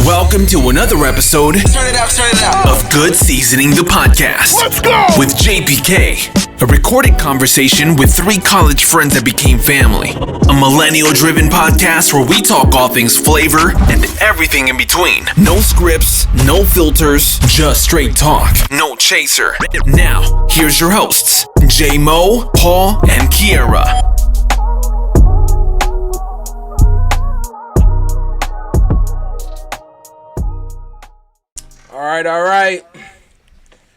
Welcome to another episode of Good Seasoning the Podcast. Let's go! With JPK, a recorded conversation with three college friends that became family. A millennial-driven podcast where we talk all things flavor and everything in between. No scripts, no filters, just straight talk. No chaser. Now, here's your hosts, J-Mo, Paul, and Kierra. All right.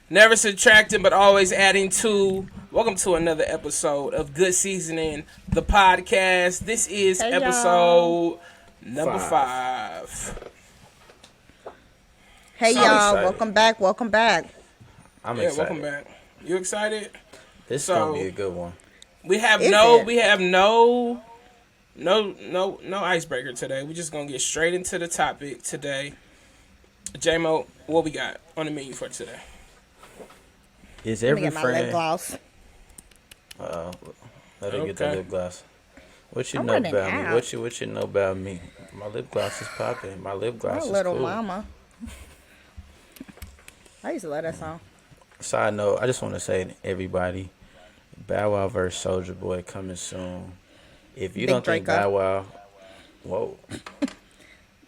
Never subtracting, but always adding to. Welcome to another episode of Good Seasoning, the podcast. This is episode number 5. Hey, y'all. Welcome back. I'm excited. Welcome back. You excited? This is gonna be a good one. We have no icebreaker today. We're just gonna get straight into the topic today. J-Mo, what we got on the menu for today? Is every Let me get friend? my lip gloss. Let her get the lip gloss. What you I'm know running about me? out. What you know about me? My lip gloss is popping. My lip gloss Oh, is little cool. mama. I used to love that song. Side note, I just want to say to everybody, Bow Wow vs. Soulja Boy coming soon. If you Big don't think Draco. Bow Wow, whoa.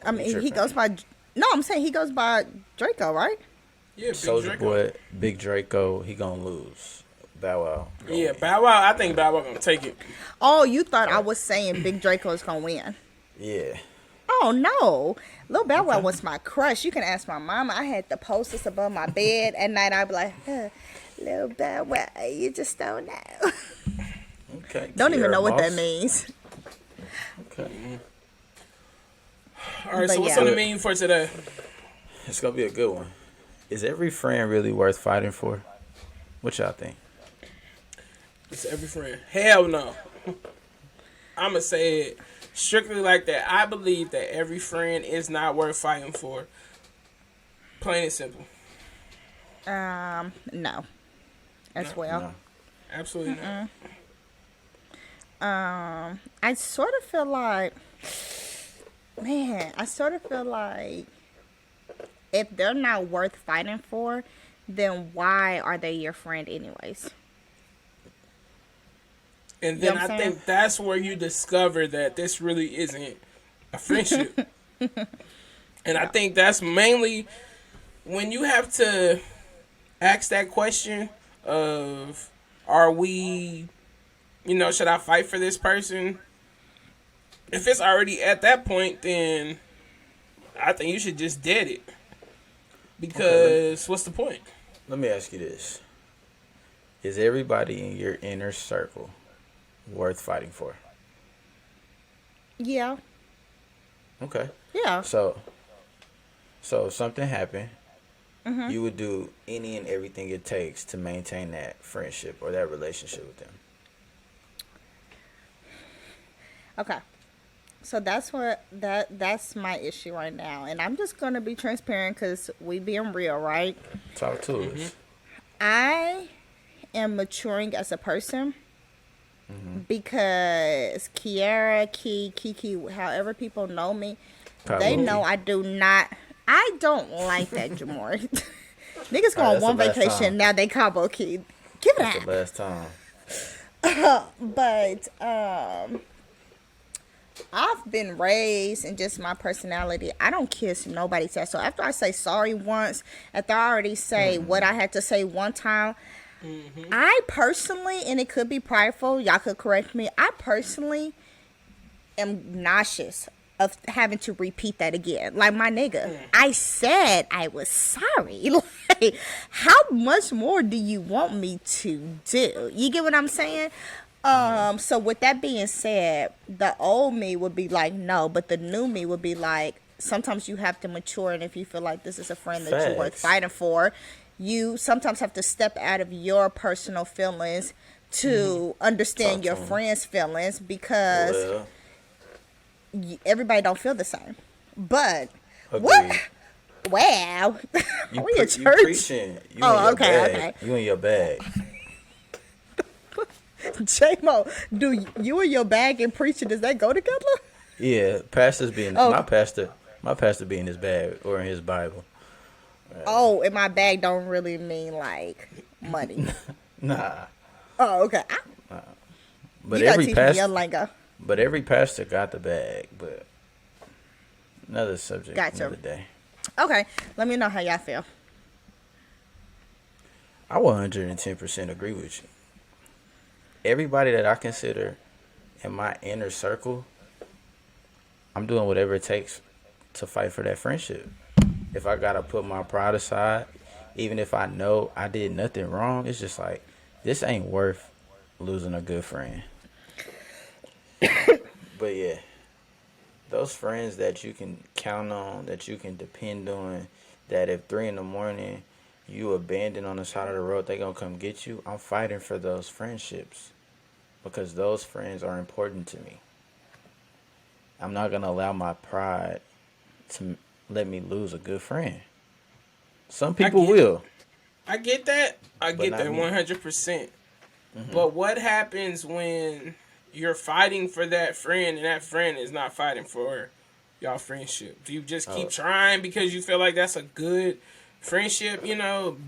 I mean, he tripping. goes by. No, I'm saying he goes by Draco, right? Yeah, Big Soulja Draco. Boy, Big Draco, he gonna lose. Bow Wow. gonna Yeah, win. Bow Wow. I think Bow Wow gonna take it. Oh, you thought I was saying Big Draco is gonna win? Yeah. Oh no, Lil Bow Wow was my crush. You can ask my mama. I had the posters above my bed at night. I'd be like, Lil Bow Wow, you just don't know. Okay. Don't even Kierra know what that Moss. means. Okay. All right, But so what's yeah. on the menu for today? It's gonna be a good one. Is every friend really worth fighting for? What y'all think? It's every friend. Hell no. I'm going to say it strictly like that. I believe that every friend is not worth fighting for. Plain and simple. No, as well. No. Absolutely not. I sort of feel like, if they're not worth fighting for, then why are they your friend anyways? And You know then what I'm I saying? think that's where you discover that this really isn't a friendship. And I think that's mainly when you have to ask that question of, are we, should I fight for this person? If it's already at that point, then I think you should just dead it. Because what's the point? Let me ask you this. Is everybody in your inner circle worth fighting for? Yeah. Okay. Yeah. So if something happened, you would do any and everything it takes to maintain that friendship or that relationship with them. Okay. So that's that's my issue right now. And I'm just going to be transparent because we being real, right? Talk to us. I am maturing as a person because Kierra, Kiki, however people know me, they know I don't like that Jamor. Niggas go on that's one the last vacation, time. now they Cabo Key. Give it That's out. the last time. But I've been raised and just my personality. I don't kiss nobody's ass. So after I say sorry once, after I already say what I had to say one time, I personally, and it could be prideful, y'all could correct me. I personally am nauseous of having to repeat that again. Like my nigga, I said I was sorry. Like, how much more do you want me to do? You get what I'm saying? So with that being said, the old me would be like, no, but the new me would be like, sometimes you have to mature, and if you feel like this is a friend that you're worth Facts. fighting for, you sometimes have to step out of your personal feelings to understand Talk your to 'em. friend's feelings because Well, everybody don't feel the same. But agreed. what? Wow, You, we in you church? preaching. You Oh, in your okay, bag. okay. You in your bag. J-Mo, do you and your bag and preaching, does that go together? Yeah, pastors being Oh. my pastor My pastor be in his bag or in his Bible. Oh, in my bag don't really mean like money. Nah. Oh, okay. But You gotta every teach me your pastor, lingo. but every pastor got the bag. But another subject, Gotcha. another day. Okay, let me know how y'all feel. I 110% agree with you. Everybody that I consider in my inner circle, I'm doing whatever it takes to fight for that friendship. If I gotta put my pride aside, even if I know I did nothing wrong, it's just like this ain't worth losing a good friend. But yeah, those friends that you can count on, that you can depend on, that if 3 in the morning you abandon on the side of the road, they gonna come get you. I'm fighting for those friendships because those friends are important to me. I'm not gonna allow my pride to let me lose a good friend. Some people will, I get that. I but get not that me. 100%. But what happens when you're fighting for that friend and that friend is not fighting for y'all friendship? Do you just keep Oh, trying because you feel like that's a good friendship,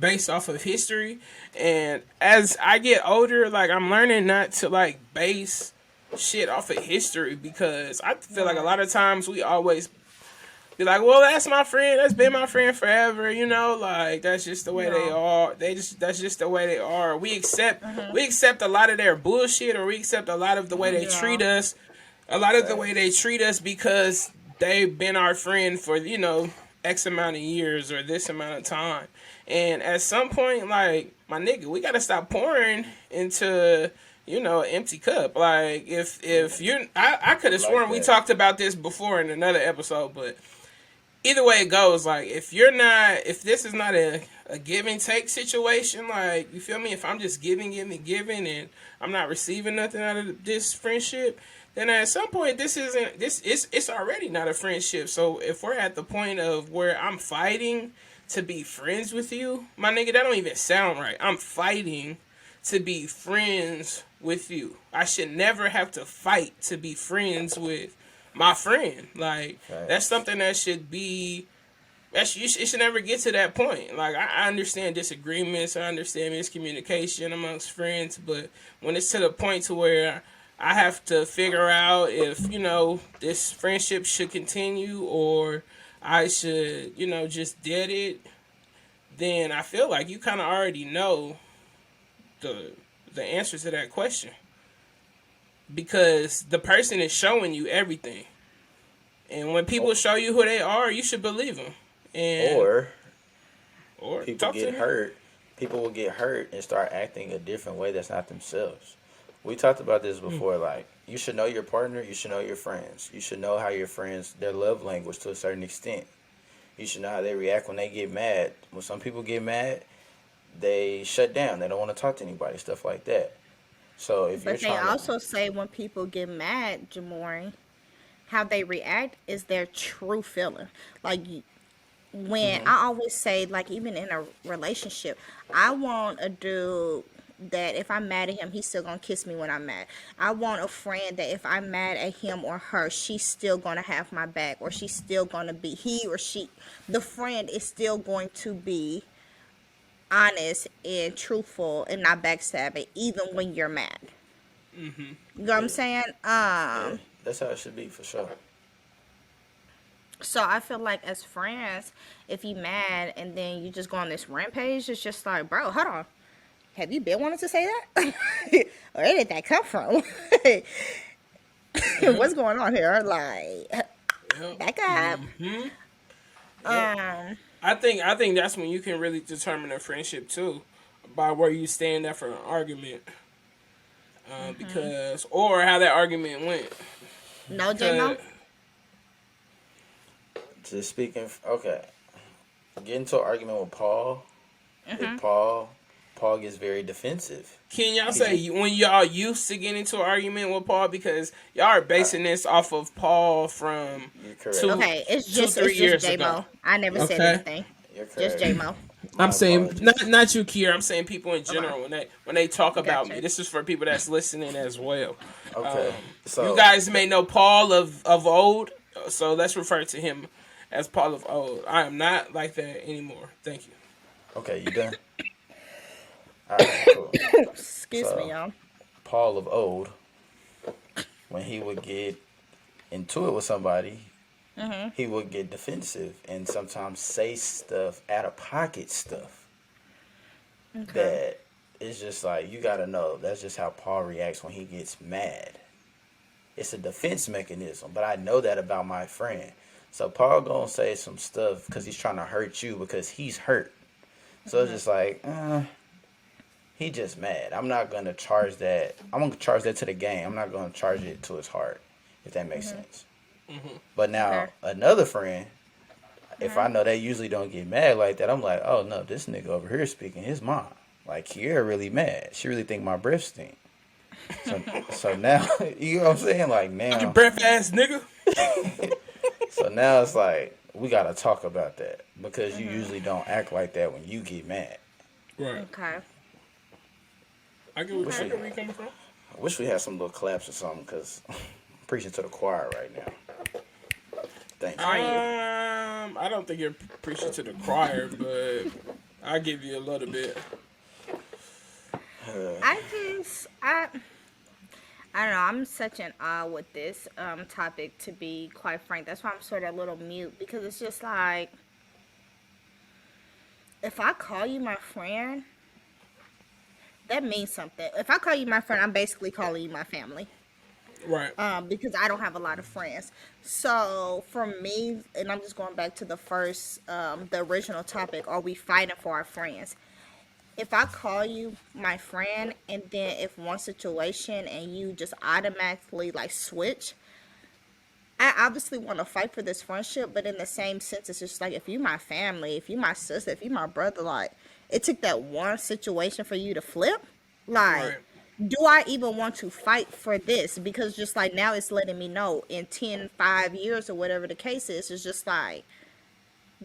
based off of history? And as I get older, like I'm learning not to like base shit off of history because I feel like a lot of times we always be like, well, that's my friend. That's been my friend forever. Like that's just the way they No. are. That's just the way they are. We accept a lot of their bullshit, or we accept a lot of the way they treat Yeah. us. A lot of the way they treat us because they've been our friend for X amount of years or this amount of time. And at some point, like my nigga, we gotta stop pouring into an empty cup. Like if you're, I could have like sworn we that. talked about this before in another episode, but either way it goes, like if this is not a give and take situation, like you feel me, if I'm just giving and I'm not receiving nothing out of this friendship, then at some point it's already not a friendship. So if we're at the point of where I'm fighting to be friends with you, my nigga, that don't even sound right. I'm fighting to be friends with you. I should never have to fight to be friends with my friend. Like that's Facts. something that should be. It should never get to that point. Like I understand disagreements, I understand miscommunication amongst friends, but when it's to the point to where I have to figure out if this friendship should continue or I should just dead it, then I feel like you kind of already know the the answer to that question because the person is showing you everything. And when people show you who they are, you should believe them. And Or or people talk to get them. hurt. People will get hurt and start acting a different way that's not themselves. We talked about this before. Like, you should know your partner. You should know your friends. You should know how your friends, their love language to a certain extent. You should know how they react when they get mad. When some people get mad, they shut down. They don't want to talk to anybody, stuff like that. So if you're But they trying to, also say when people get mad, Jamori, how they react is their true feeling. Like when I always say, like even in a relationship, I want a dude that if I'm mad at him, he's still gonna kiss me when I'm mad. I want a friend that if I'm mad at him or her, she's still gonna have my back, or she's still gonna be he or she. The friend is still going to be honest and truthful and not backstabbing, even when you're mad. You know what I'm yeah, saying? yeah, that's how it should be for sure. So I feel like as friends, if you mad and then you just go on this rampage, it's just like, bro, hold on. Have you been wanting to say that? Where did that come from? What's going on here? Like, Yep. back up. Yep. Um, I think that's when you can really determine a friendship too, by where you stand after an argument, because or how that argument went. no, Cause J-Mo? Just speaking, okay, get into an argument with Paul. With Paul gets very defensive. can y'all People, say when y'all used to get into an argument with Paul because y'all are basing this off of Paul from you're correct. two Okay, it's two just 3 years ago? J-Mo. I never said Okay. anything. You're Just correct. J-Mo. I'm My saying not apologies. not you, Kier. I'm saying people in Okay, general when they talk about me. gotcha. This is for people that's listening as well. Okay, You so guys may know Paul of old, so let's refer to him as Paul of old. I am not like that anymore. Thank you. Okay, you done? All right, cool. Excuse me, So, y'all. Paul of old, when he would get into it with somebody, he would get defensive and sometimes say stuff, out of pocket stuff, Okay. that it's just like, you gotta know, that's just how Paul reacts when he gets mad. It's a defense mechanism, but I know that about my friend. So Paul gonna say some stuff because he's trying to hurt you because he's hurt. So it's just like, he just mad. I'm not gonna charge that. I'm gonna charge that to the game. I'm not gonna charge it to his heart, if that makes sense. But now Okay. another friend, if I know they usually don't get mad like that, I'm like, oh no, this nigga over here speaking his mind. Like, Kierra really mad. She really think my breath stink. So now, you know what I'm saying? Like, Fucking now, breath ass nigga. so now it's like, we gotta talk about that because you usually don't act like that when you get mad. Right. Okay. I get where you coming from. I wish we had some little claps or something because I'm preaching to the choir right now. Thanks. Are you? I don't think you're preaching to the choir, but I'll give you a little bit. I don't know. I'm such an awe with this topic, to be quite frank. That's why I'm sort of a little mute, because it's just like, if I call you my friend, that means something. If I call you my friend, I'm basically calling you my family. Right. Because I don't have a lot of friends. So for me, and I'm just going back to the first, the original topic, are we fighting for our friends? If I call you my friend, and then if one situation and you just automatically like switch, I obviously want to fight for this friendship, but in the same sense, it's just like, if you my family, if you my sister, if you my brother, like, it took that one situation for you to flip. Like, Right. do I even want to fight for this? Because just like now it's letting me know in 10, 5 years or whatever the case is, it's just like,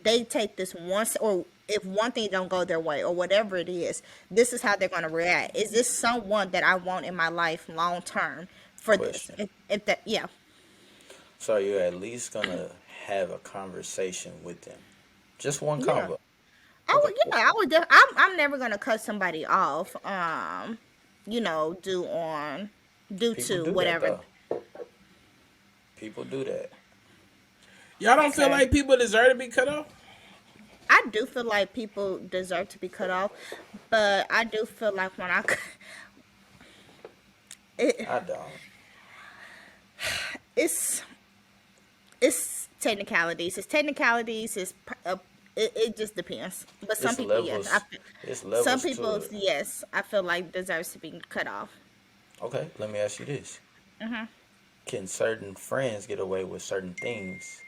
they take this once, or if one thing don't go their way or whatever it is, this is how they're going to react. Is this someone that I want in my life long term for this? Question. If that, yeah. So you're at least gonna have a conversation with them. Just one Yeah. convo. I Okay, would, cool. yeah, I would. I'm never gonna cut somebody off. Due People to do that whatever. though. People do that. Y'all don't feel Okay. like people deserve to be cut off? I do feel like people deserve to be cut off, but I do feel like when it, I don't. it's technicalities. It's technicalities. It just depends. But some It's people, yes, levels. It's levels some to people, it. yes, I feel like deserves to be cut off. Okay, let me ask you this. Mm-hmm. Can certain friends get away with certain things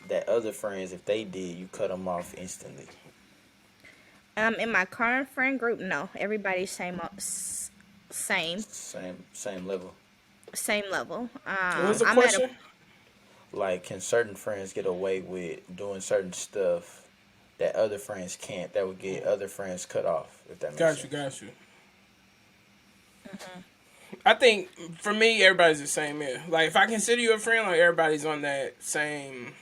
that other friends, if they did, you cut them off instantly? In my current friend group, no, everybody's same Same level. same level. What was the I'm at a question? Like, can certain friends get away with doing certain stuff that other friends can't, that would get other friends cut off, if that makes sense? Got you. I think for me, everybody's the same here. Like, if I consider you a friend, like, everybody's on that same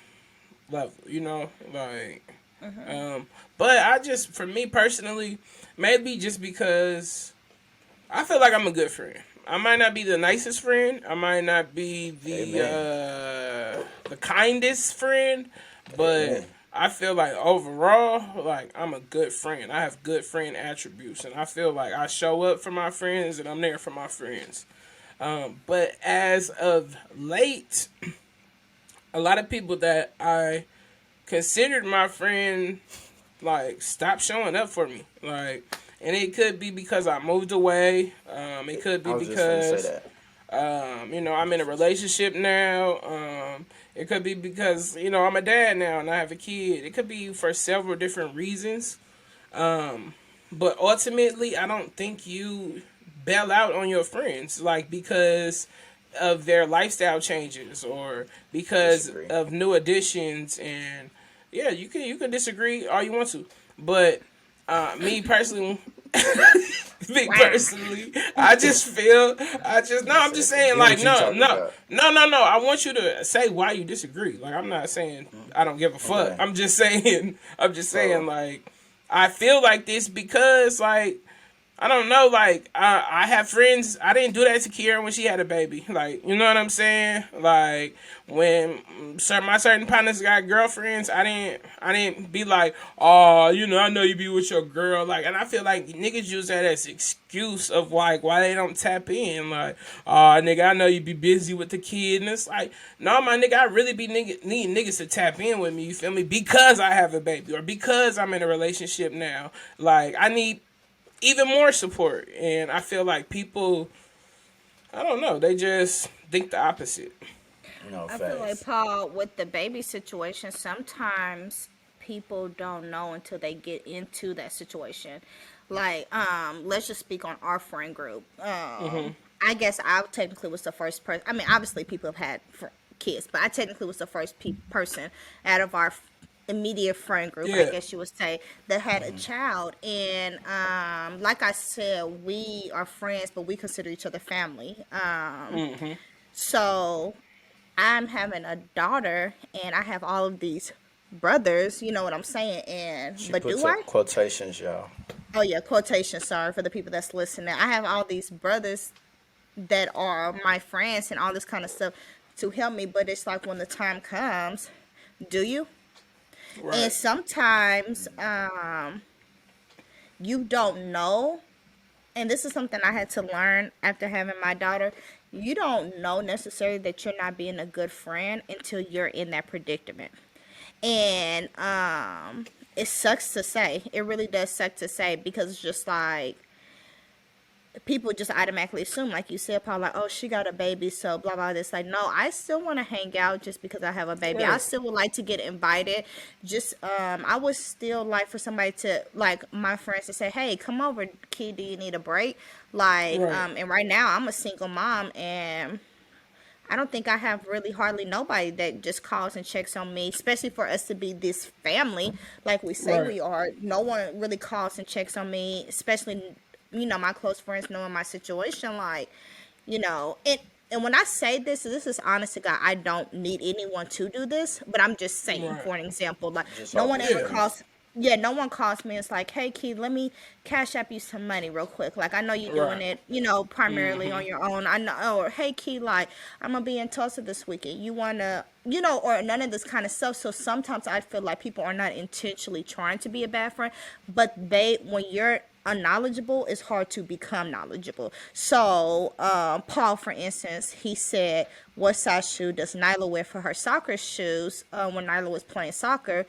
level, you know? Like, but I just, for me personally, maybe just because I feel like I'm a good friend. I might not be the nicest friend. I might not be the kindest friend, but Amen. I feel like overall, like, I'm a good friend. I have good friend attributes, and I feel like I show up for my friends and I'm there for my friends. But as of late, a lot of people that I considered my friend, like, stopped showing up for me. Like, and it could be because I moved away. It could be I was just going to because say that. I'm in a relationship now. It could be because, I'm a dad now and I have a kid. It could be for several different reasons. But ultimately, I don't think you bail out on your friends, like, because of their lifestyle changes or because Disagree. of new additions. And yeah, you can disagree all you want to, but me personally, Me Wow. personally, I just feel, no. I'm just saying, Get like, what you no, talking no, about. no, no, no. I want you to say why you disagree. Like, I'm not saying I don't give a fuck. Okay. I'm just saying, So like, I feel like this because, like, I don't know, like I have friends. I didn't do that to Kierra when she had a baby. Like, you know what I'm saying? Like when my certain partners got girlfriends, I didn't be like, oh, I know you be with your girl. Like, and I feel like niggas use that as excuse of like why they don't tap in. Like, oh, nigga, I know you be busy with the kid, and it's like, no, my nigga, I really be need niggas to tap in with me. You feel me? Because I have a baby or because I'm in a relationship now. Like, I need even more support. And I feel like people, I don't know, they just think the opposite. no I feel like facts. Paul with the baby situation. Sometimes people don't know until they get into that situation. Like, let's just speak on our friend group. I guess I technically was the first person. I mean, obviously people have had kids, but I technically was the first person out of our immediate friend group, I Yeah. guess you would say, that had a child. And like I said, we are friends, but we consider each other family. So I'm having a daughter, and I have all of these brothers. You know what I'm saying? And She but puts do up I? quotations, y'all. Oh yeah, quotation. Sorry for the people that's listening. I have all these brothers that are my friends and all this kind of stuff to help me. But it's like when the time comes, do you? And Right. sometimes you don't know. And this is something I had to learn after having my daughter. You don't know necessarily that you're not being a good friend until you're in that predicament. And it sucks to say. It really does suck to say because it's just like people just automatically assume, like you said, Paul, like, oh, she got a baby, so blah blah. This, like, no, I still want to hang out just because I have a baby. I Right. still would like to get invited. Just, I would still like for somebody to, like, my friends to say, hey, come over, kid. Do you need a break? Like, Right. and right now I'm a single mom, and I don't think I have really hardly nobody that just calls and checks on me, especially for us to be this family like we say Right. we are. No one really calls and checks on me, especially, my close friends knowing my situation. Like, and when I say this is honest to God. I don't need anyone to do this, but I'm just saying Right. for an example. Like, Just no off one ever Yeah. experience. calls. Yeah, no one calls me. It's like, hey, Keith, let me cash app you some money real quick. Like, I know you're doing Right. it, primarily on your own. I know, or hey, Keith, like, I'm gonna be in Tulsa this weekend. You wanna, or none of this kind of stuff. So sometimes I feel like people are not intentionally trying to be a bad friend, but when you're unknowledgeable, it's hard to become knowledgeable. So, Paul, for instance, he said, what size shoe does Nyla wear for her soccer shoes when Nyla was playing soccer?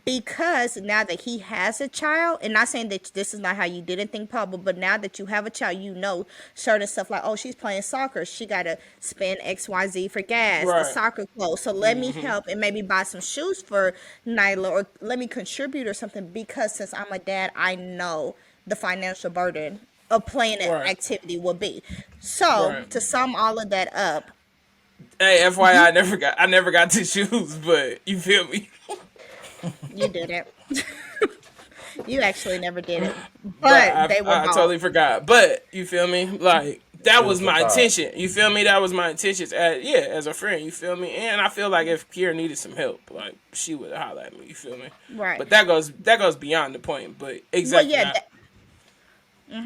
Because now that he has a child, and not saying that this is not how you didn't think, Pablo, but now that you have a child, certain stuff like, oh, she's playing soccer, she got to spend XYZ for gas, the Right. soccer clothes. So let me help and maybe buy some shoes for Nyla, or let me contribute or something, because since I'm a dad, I know the financial burden of playing an Right. activity will be. So Right. to sum all of that up, Hey, FYI, you I never got to choose, but you feel me? you did it. You actually never did it, But but they were I bought. totally forgot. But you feel me? Like that It was was the my thought. intention. You feel me? That was my intentions. As a friend. You feel me? And I feel like if Kira needed some help, like she would holler at me. You feel me? Right. But that goes beyond the point. But Well, exactly. yeah,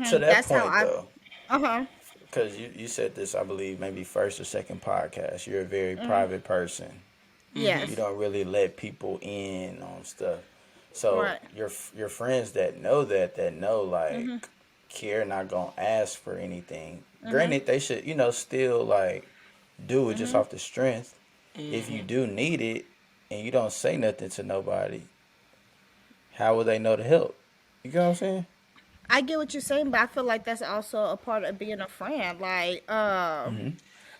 To that that's how point, I. though, Uh huh. because you said this, I believe, maybe first or second podcast. You're a very private person. You Yes. don't really let people in on stuff. So Right. your friends that know like care not gonna ask for anything. Granted, they should still like do it just off the strength. If you do need it and you don't say nothing to nobody, how would they know to help? You get what I'm saying? I get what you're saying, but I feel like that's also a part of being a friend. Like, I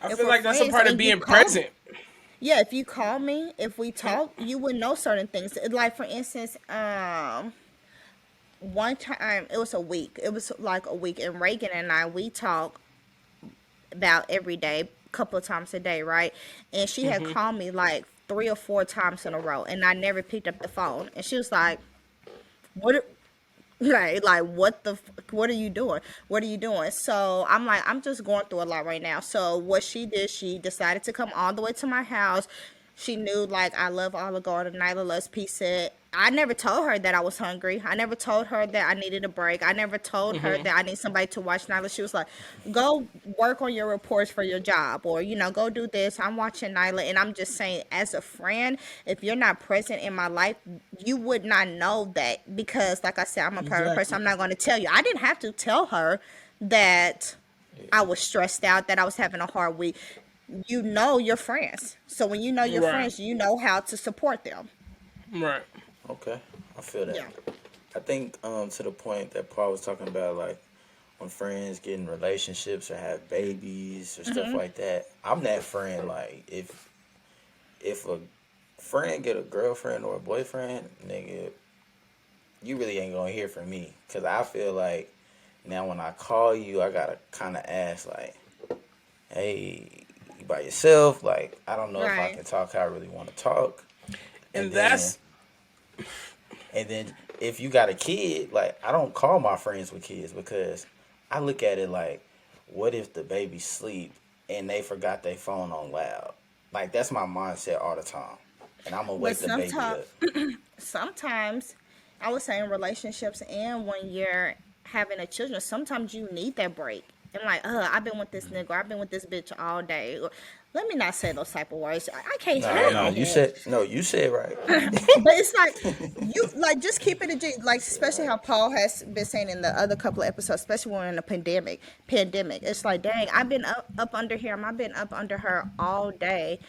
if feel we're like that's a friends part of and you being call me, present. yeah, if you call me, if we talk, you would know certain things. Like, for instance, one time it was a week. It was like a week, and Reagan and I, we talk about every day, couple of times a day, right? And she had called me like 3 or 4 times in a row, and I never picked up the phone. And she was like, "What? Right, like what are you doing? What are you doing? So I'm like, I'm just going through a lot right now. So what she did, she decided to come all the way to my house. She knew like I love Olive Garden, Nyla loves pizza. I never told her that I was hungry. I never told her that I needed a break. I never told her that I need somebody to watch Nyla. She was like, go work on your reports for your job, or go do this. I'm watching Nyla, and I'm just saying, as a friend, if you're not present in my life, you would not know that, because like I said, I'm a private person. Exactly. I'm not going to tell you. I didn't have to tell her that I was stressed out, that I was having a hard week. You know your friends. So when you know your Right. friends, you know how to support them. Right. Okay, I feel that. Yeah. I think to the point that Paul was talking about, like when friends get in relationships or have babies or stuff like that. I'm that friend. Like if a friend get a girlfriend or a boyfriend, nigga, you really ain't gonna hear from me, because I feel like now when I call you, I gotta kind of ask like, hey, you by yourself? Like I don't know if I Right. can talk how I really want to talk, and And then that's And then if you got a kid, like I don't call my friends with kids, because I look at it like, what if the baby sleep and they forgot their phone on loud? Like that's my mindset all the time, and I'm gonna But wake the baby sometimes up. sometimes I would say in relationships, and when you're having a children, sometimes you need that break. And like, I've been with this nigga, or I've been with this bitch all day. Or, let me not say those type of words. I can't No, no, stand you that. said no, you said right. But it's like, you like, just keep it a G. Like, especially how Paul has been saying in the other couple of episodes, especially when we're in a pandemic. It's like, dang, I've been up under him. I've been up under her all day.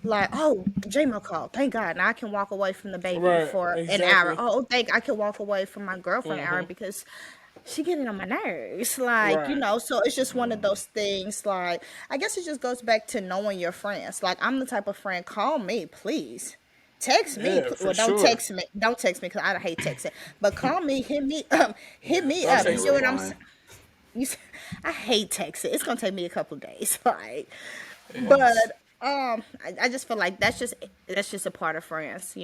Like, oh, J-Mo called. Thank God. Now I can walk away from the baby right. for an hour. Exactly. Oh, thank I can walk away from my girlfriend an hour, Mm-hmm. because she getting on my nerves. Like, Right. so it's just one of those things. Like, I guess it just goes back to knowing your friends. Like, I'm the type of friend, call me, please. Text me. Yeah, for Well, don't sure. text me. Don't text me, because I hate texting. But call me, hit me, hit Yeah. me Don't up. Send You a text get me. what I'm rewind. saying? You, I hate texting. It's gonna take me a couple of days. Like, but Once. I just feel like that's just a part of friends.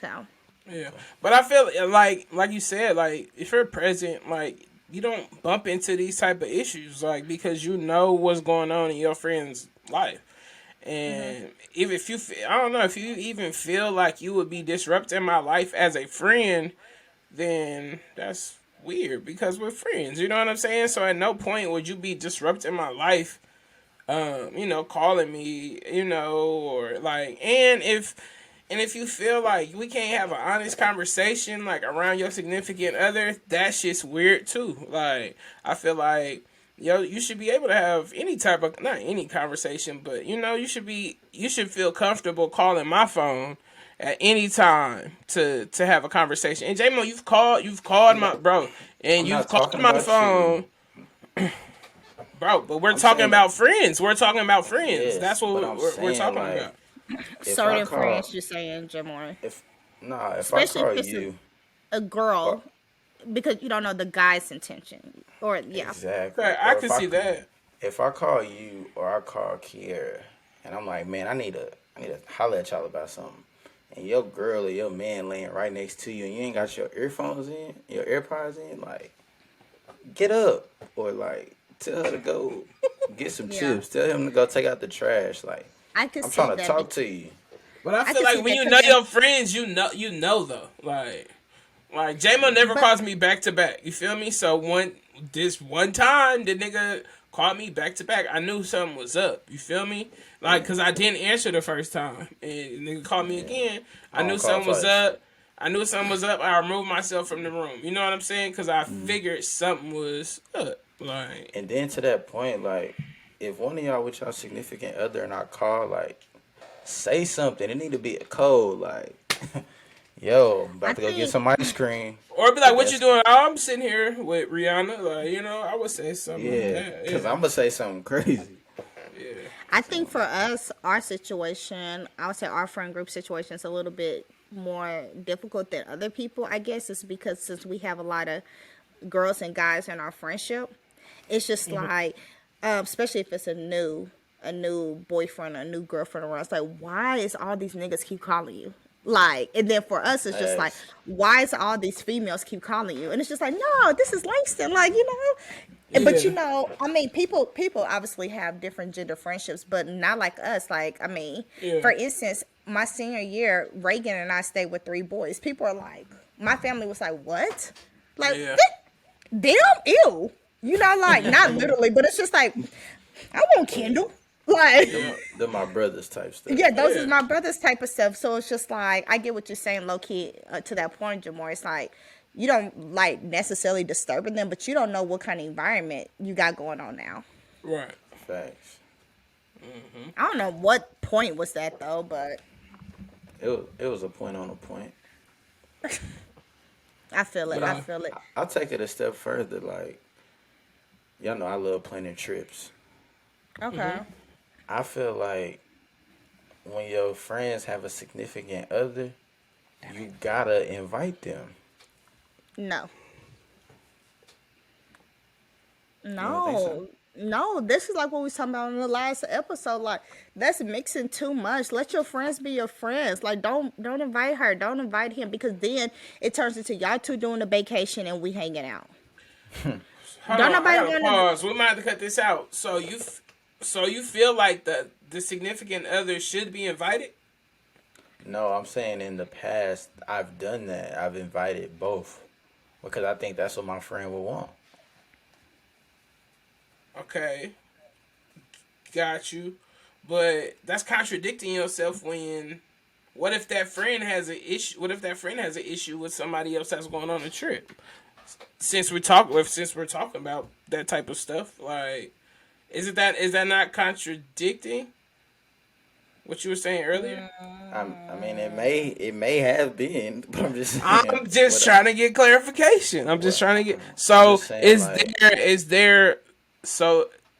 So Yeah, Okay. but I feel like you said, like if you're present, like you don't bump into these type of issues, like because you know what's going on in your friend's life, and even if you, I don't know if you even feel like you would be disrupting my life as a friend, then that's weird because we're friends. You know what I'm saying? So at no point would you be disrupting my life, calling me, or like, and if you feel like we can't have an honest conversation like around your significant other, that shit's weird too. Like I feel like you should be able to have any type of, not any conversation, but you should feel comfortable calling my phone at any time to have a conversation. And JMO, you've called I'm my not. bro, and I'm you've not called talking my about you. phone, bro. But we're I'm talking saying about friends. We're talking about friends. That's yes, what but I'm we're saying talking like about. if I certain call friends, you're saying, Jamore, if nah if I especially if call it's a, you a or girl, because you don't know the guy's intention, or yeah. exactly, Okay, I or can see that. if I call you or I call Kierra and I'm like, man, I need to holler at y'all about something. And your girl or your man laying right next to you and you ain't got your earphones in, your AirPods in, like, get up. Or like tell her to go get some Yeah, chips. Tell him to go take out the trash. Like, I could I'm see trying to that. talk to you. But I I feel could see like when that you because know then, your friends, you know though. Like J-Mo never but calls me back to back. You feel me? So this one time the nigga called me back to back. I knew something was up. You feel me? Like Yeah. cause I didn't answer the first time, and the nigga called me Yeah. again. I I knew don't call something was twice. up. I knew something was up. I removed myself from the room. You know what I'm saying? Cause I figured something was up. Like And then to that point, like, if one of y'all with y'all significant other and I call, like, say something. It need to be a code, like, yo, I'm I about to go get think some ice cream. or be like, But "What you that's doing?" Oh, I'm sitting here with Rihanna. Like I would say something like yeah, that. cause Yeah, I'm gonna say something crazy. yeah. I think for us, our situation, I would say our friend group situation is a little bit more difficult than other people. I guess it's because since we have a lot of girls and guys in our friendship, it's just like, especially if it's a new boyfriend, a new girlfriend around. It's like, why is all these niggas keep calling you? Like, and then for us, it's just like, Facts. why is all these females keep calling you? And it's just like, no, this is Langston. Like, but Yeah. I mean, people obviously have different gender friendships, but not like us. Like, I mean, Yeah. for instance, my senior year, Reagan and I stayed with 3 boys. People are like, my family was like, what? Like, Yeah. damn, ew. Like, not literally, but it's just like, I want Kendall. Like, Yeah. Them my brothers type stuff. yeah, those is Yeah. my brother's type of stuff. So it's just like, I get what you're saying, low key, to that point, Jamore. It's like, you don't like necessarily disturbing them, but you don't know what kind of environment you got going on now. Right. Facts. I don't know what point was that though, but It was a point on a point. I feel it. But I feel it. I'll take it a step further. Like, y'all know I love planning trips. Okay. I feel like when your friends have a significant other, you gotta invite them. No. don't think so? No, this is like what we was talking about in the last episode. Like, that's mixing too much. Let your friends be your friends. Like, don't invite her. Don't invite him, because then it turns into y'all two doing a vacation and we hanging out. Hold Don't on, nobody I gotta wanna- pause. We might have to cut this out. So you feel like the significant other should be invited? No, I'm saying in the past I've done that. I've invited both because I think that's what my friend would want. Okay, got you. But that's contradicting yourself when. What if that friend has an issue? What if that friend has an issue with somebody else that's going on a trip? Since we're talking about that type of stuff, like, is that not contradicting what you were saying earlier? I mean, it may have been, but I'm just saying. I'm just trying to get clarification. I'm just trying to get. I'm So just saying, like,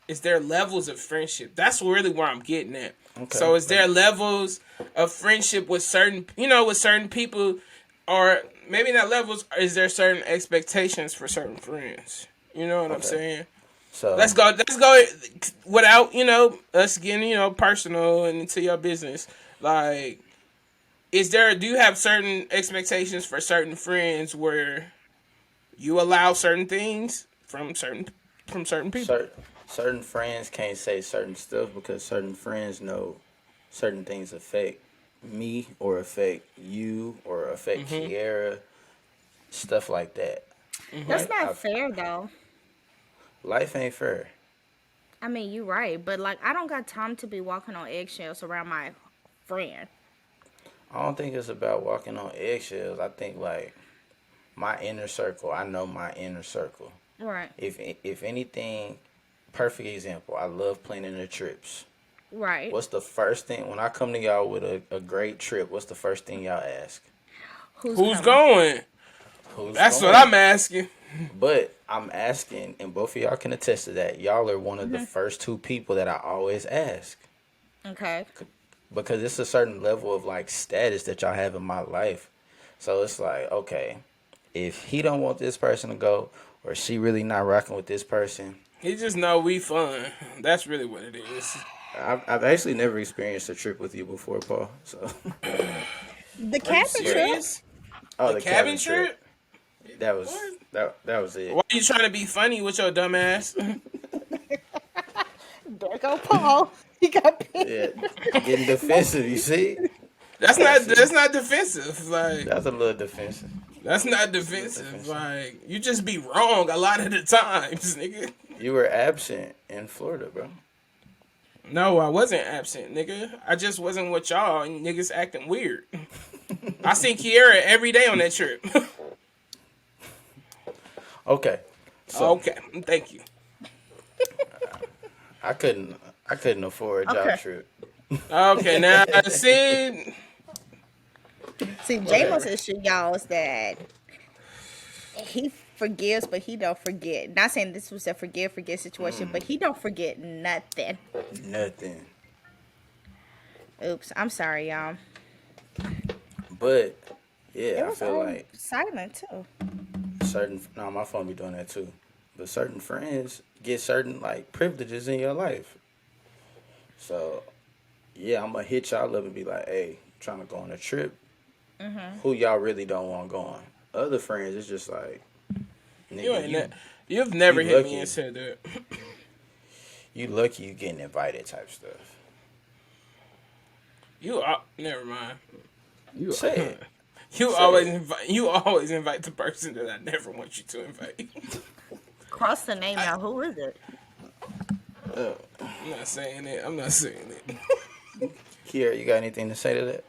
is there levels of friendship? That's really where I'm getting at. Okay. So is there levels of friendship with certain people, or maybe not levels? Is there certain expectations for certain friends? You know what I'm Okay. saying? So Let's go without us getting personal and into your business. Like, do you have certain expectations for certain friends where you allow certain things from certain people? certain friends can't say certain stuff because certain friends know certain things affect me or affect you or affect Kierra, stuff like that. That's Like, not fair though. life ain't fair. I mean, you're right, but like, I don't got time to be walking on eggshells around my friend. I don't think it's about walking on eggshells. I think like my inner circle. I know my inner circle. Right. If anything, perfect example. I love planning the trips. Right. What's the first thing when I come to y'all with a great trip? What's the first thing y'all ask? Who's coming? going? Who's That's going? what I'm asking. But I'm asking, and both of y'all can attest to that. Y'all are one of the first two people that I always ask Okay. because it's a certain level of like status that y'all have in my life. So it's like, okay, if he don't want this person to go, or she really not rocking with this person. He just know we fun. That's really what it is. I've actually never experienced a trip with you before, Paul. So, The Are you cabin trip. serious? oh, The cabin trip? That was What? that was it. Why are you trying to be funny with your dumb ass? There go Paul. He got pinned. Yeah, getting defensive. You see, That's not defensive. Like, that's a little defensive. that's not defensive. Like, you just be wrong a lot of the times, nigga. You were absent in Florida, bro. No, I wasn't absent, nigga. I just wasn't with y'all and niggas acting weird. I seen Kierra every day on that trip. Okay, so Okay, thank you. I couldn't afford a job Okay. trip. Okay, now see, See, Jamo's issue, y'all, is that he forgives, but he don't forget. Not saying this was a forget situation, but he don't forget nothing. Nothing. Oops, I'm sorry, y'all. But yeah, It I was feel all like silent too. my phone be doing that too. But certain friends get certain like privileges in your life. So yeah, I'm gonna hit y'all up and be like, hey, trying to go on a trip. who y'all really don't want going. Other friends, it's just like, You nigga, ain't you've never you hit me lucky. and said that. You lucky you getting invited type stuff. Never mind. Say it. You Say always it. invite. You always invite the person that I never want you to invite. Cross the name out. Who is it? I'm not saying it. I'm not saying it. Kierra, you got anything to say to that?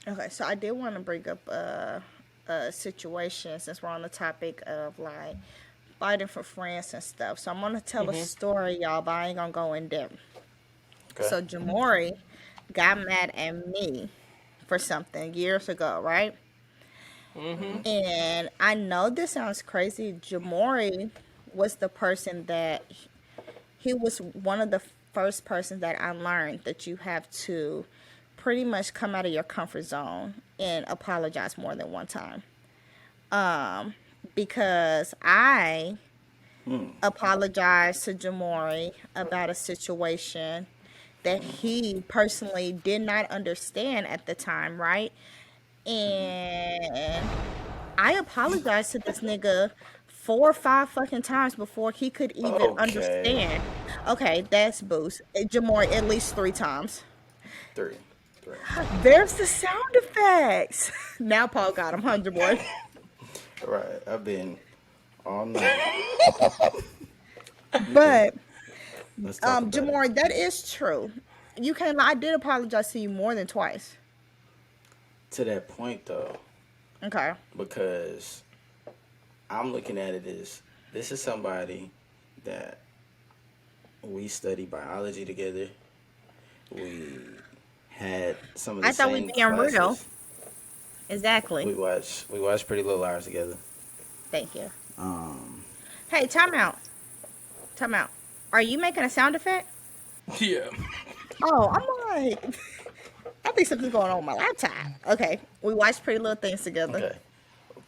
Okay, so I did want to bring up a situation since we're on the topic of like fighting for friends and stuff. So I'm gonna tell a story, y'all, but I ain't gonna go in depth. Okay. So Jamori got mad at me for something years ago, right? And I know this sounds crazy. Jamori was the person that he was one of the first persons that I learned that you have to pretty much come out of your comfort zone and apologize more than one time. Because I apologized to Jamori about a situation that he personally did not understand at the time, right? And I apologized to this nigga 4 or 5 fucking times before he could even Okay. understand. Okay, that's boost. Jamori at least 3 times. Three. Three. There's the sound effects. Now Paul got him, 100 boy. Right. I've been all night. But Let's talk about it. Jamori, that is true. You can't lie. I did apologize to you more than twice. To that point though, Okay. because I'm looking at it as this is somebody that we study biology together. We had some of the I thought we same being real. classes. Exactly. We watched Pretty Little Liars together. Thank you. Um, Hey, time out. Time out. Are you making a sound effect? Yeah. Oh, I'm like, I think something's going on with my laptop. Okay. We watched Pretty Little Things together. okay,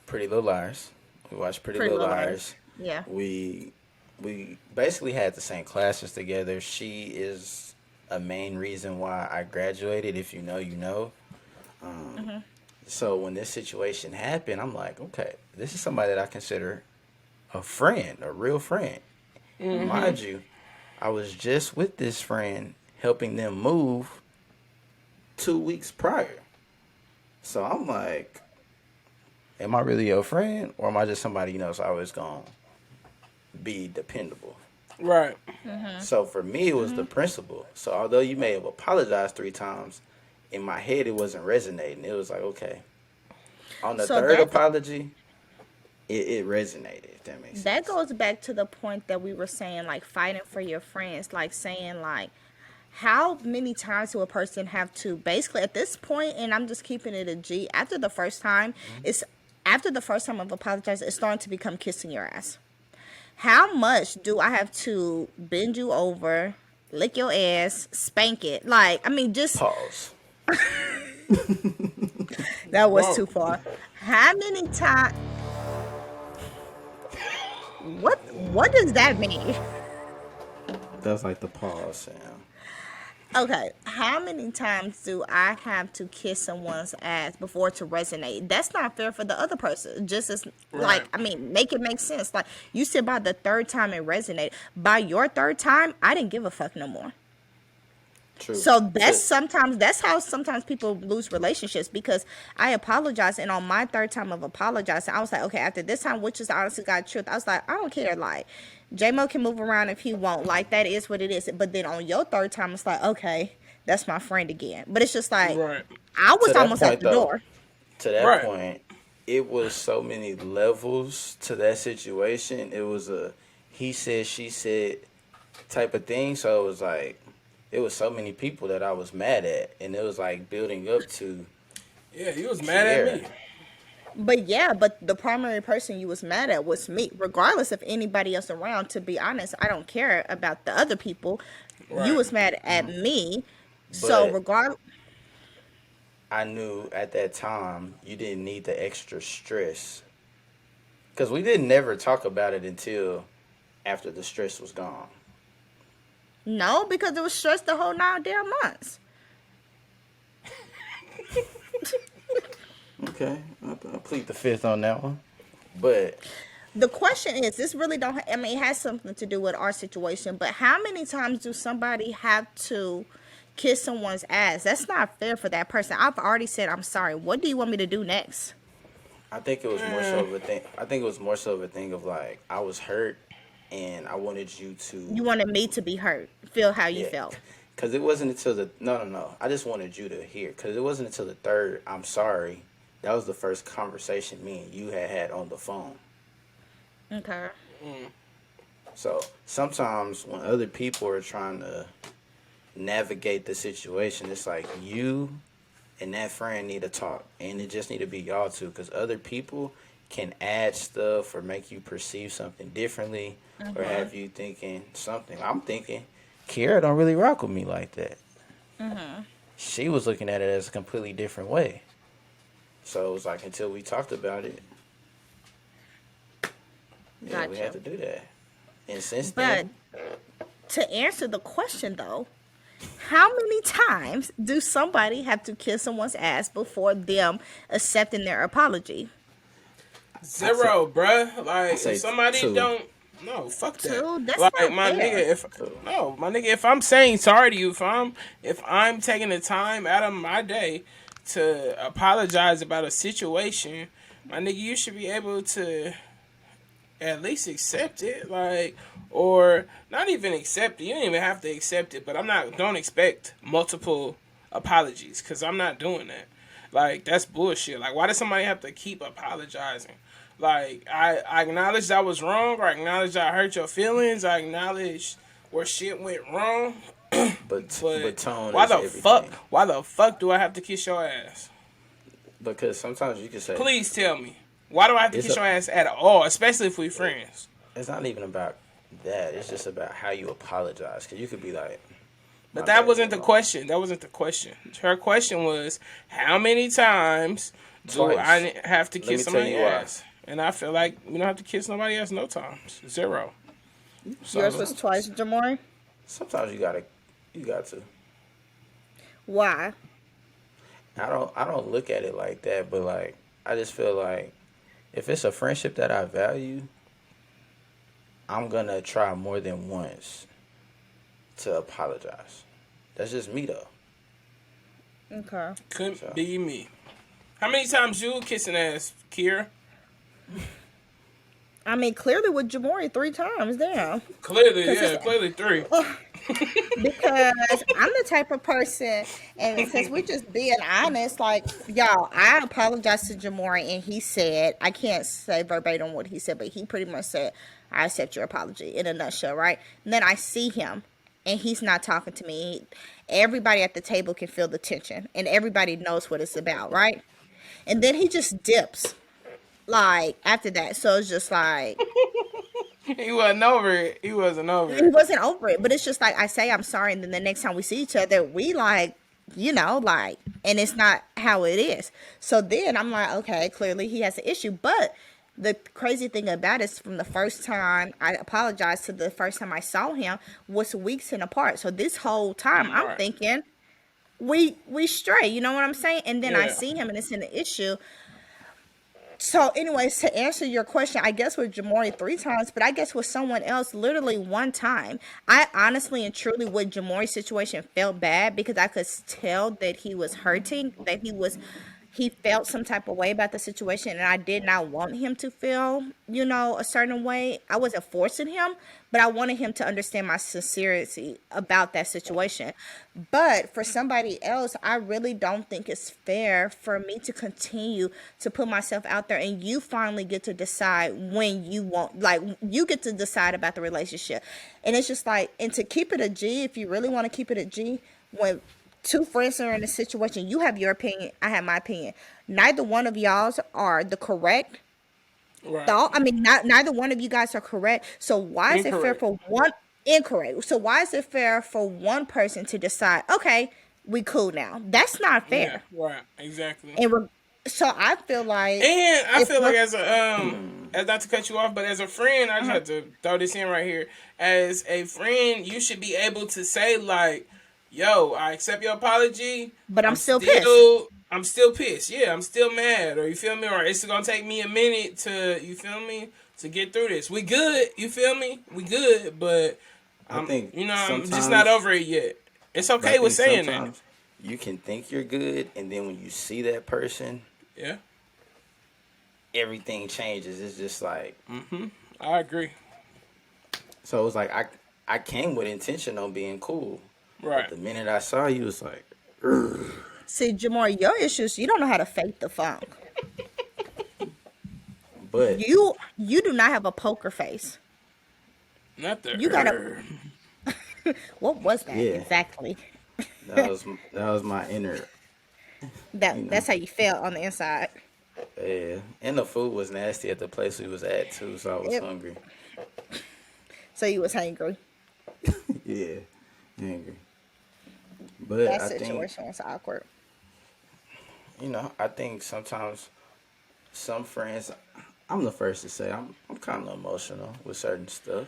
Pretty Little Liars. We watched Pretty Pretty Little Little Liars. Liars. Yeah. We basically had the same classes together. She is a main reason why I graduated. If you know, you know. So when this situation happened, I'm like, okay, this is somebody that I consider a friend, a real friend. Mind you, I was just with this friend helping them move 2 weeks prior. So I'm like, am I really your friend, or am I just somebody that's always gonna be dependable? Right. So for me, it was the principle. So although you may have apologized 3 times, in my head it wasn't resonating. It was like, okay, on the So third that apology, it resonated. If that makes that sense. goes back to the point that we were saying, like fighting for your friends, like saying like how many times do a person have to basically at this point, and I'm just keeping it a G, after the first time, it's after the first time of apologizing, it's starting to become kissing your ass. How much do I have to bend you over, lick your ass, spank it? Like, I mean, just Pause. that was Whoa. too far. How many times? What does that mean? That's like the pause sound. Okay, how many times do I have to kiss someone's ass before to resonate? That's not fair for the other person. Just as like, Right. I mean, make it make sense. Like you said, by the third time it resonated. By your third time, I didn't give a fuck no more. True. So that's how sometimes people lose relationships because I apologize, and on my third time of apologizing, I was like, okay, after this time, which is the honest to God truth, I was like, I don't care, like J-Mo can move around if he won't, like that is what it is. But then on your third time, it's like, okay, that's my friend again. But it's just like Right. I was To that almost out point, the though, door. to that Right. point, it was so many levels to that situation. It was a he said, she said type of thing. So it was like, it was so many people that I was mad at. And it was like building up to Yeah, he was mad at Kierra. me. But yeah, but the primary person you was mad at was me, regardless of anybody else around. To be honest, I don't care about the other people. You Right. was mad at me, so But regard. I knew at that time you didn't need the extra stress. Because we didn't never talk about it until after the stress was gone. No, because it was stressed the whole 9 damn months. Okay, I plead the fifth on that one. But The question is, this really don't. I mean, it has something to do with our situation. But how many times do somebody have to kiss someone's ass? That's not fair for that person. I've already said I'm sorry. What do you want me to do next? I think it was more so of a thing. I think it was more so of a thing of like I was hurt, and I wanted you to, You wanted me to be hurt, feel how you yeah, felt. because it wasn't until the no. I just wanted you to hear because it wasn't until the third I'm sorry. That was the first conversation me and you had on the phone. Okay. So sometimes when other people are trying to navigate the situation, it's like you and that friend need to talk, and it just need to be y'all two, because other people can add stuff or make you perceive something differently, or have you thinking something. I'm thinking, Kierra don't really rock with me like that. She was looking at it as a completely different way. So it was like until we talked about it, yeah, we had Gotcha. to do that. And since But then, to answer the question though, how many times do somebody have to kiss someone's ass before them accepting their apology? Zero, bruh. I Like if say somebody two. don't, no, fuck that. Two? That's Like not my nigga, fair. if Two. no, my nigga, if I'm saying sorry to you, if I'm taking the time out of my day to apologize about a situation, my nigga, you should be able to at least accept it, like, or not even accept it. You don't even have to accept it, but I'm not. Don't expect multiple apologies because I'm not doing that. Like that's bullshit. Like why does somebody have to keep apologizing? Like I acknowledged I was wrong, or I acknowledged I hurt your feelings. I acknowledged where shit went wrong. But But tone why is the fuck? everything. Why the fuck do I have to kiss your ass? Because sometimes you can say Please tell me. Why do I have to it's kiss a your ass at all? Especially if we friends. it's not even about that. It's just about how you apologize. Because you could be like, But my that bad, wasn't the bro. question. That wasn't the question. Her question was, how many times do Twice. I have to Let me kiss tell somebody's you why. ass? And I feel like we don't have to kiss nobody else no times. Zero. Yours So was Some, twice, Jamori. sometimes you got to. Why? I don't look at it like that, but like I just feel like if it's a friendship that I value, I'm gonna try more than once to apologize. That's just me though. Okay. couldn't So be me. How many times you kissing ass, Kierra? I mean, clearly with Jamori 3 times, damn. Clearly, Cause it's yeah, clearly three. because I'm the type of person, and since we're just being honest, like y'all, I apologized to Jamori, and he said, I can't say verbatim what he said, but he pretty much said, I accept your apology in a nutshell, right? And then I see him, and he's not talking to me. Everybody at the table can feel the tension, and everybody knows what it's about, right? And then he just dips, like after that. So it's just like He wasn't over it. He wasn't over he it. wasn't over it, but it's just like I say I'm sorry, and then the next time we see each other, we like, like, and it's not how it is. So then I'm like, okay, clearly he has an issue. But the crazy thing about it is, from the first time I apologized to the first time I saw him was weeks in apart. So this whole time I'm Right. thinking we stray. You know what I'm saying? And then I Yeah. see him, and it's an issue. So, anyways, to answer your question, I guess with Jamori 3 times, but I guess with someone else, literally 1 time. I honestly and truly, with Jamori's situation, felt bad because I could tell that he was hurting, that he felt some type of way about the situation, and I did not want him to feel, a certain way. I wasn't forcing him, but I wanted him to understand my sincerity about that situation. But for somebody else, I really don't think it's fair for me to continue to put myself out there, and you finally get to decide when you want, like, you get to decide about the relationship. And it's just like, and to keep it a G, if you really want to keep it a G, when two friends are in a situation, you have your opinion, I have my opinion. Neither one of y'all's are the correct Right. thought. I mean, neither one of you guys are correct. So why is it fair Incorrect. for one incorrect? So why is it fair for one person to decide, okay, we cool now? That's not Yeah. fair. Right. Exactly. And so I feel like And I if feel like we're as not to cut you off, but as a friend, I just uh have to throw this in right here. As a friend, you should be able to say like, "Yo, I accept your apology. but I'm I'm still pissed. still I'm still pissed. Yeah, I'm still mad. Or you feel me? Or it's gonna take me a minute to, you feel me, to get through this. We good. You feel me? We good. But I think I'm just not sometimes, over it yet. It's but I okay with think saying that. sometimes you can think you're good, and then when you see that person, Yeah. everything changes. It's just like, I agree. so it's like I came with intention on being cool, but Right. the minute I saw you, it's like, See, Jamar, your issues, you don't know how to fake the funk. but You do not have a poker face. Not the You gotta. What was that yeah, exactly? that was my inner, you know. That's how you felt on the inside. Yeah, and the food was nasty at the place we was at too, so I was Yep. hungry. So you was hungry. Yeah, hungry. But That I think, situation was awkward. I think sometimes some friends, I'm the first to say I'm kind of emotional with certain stuff.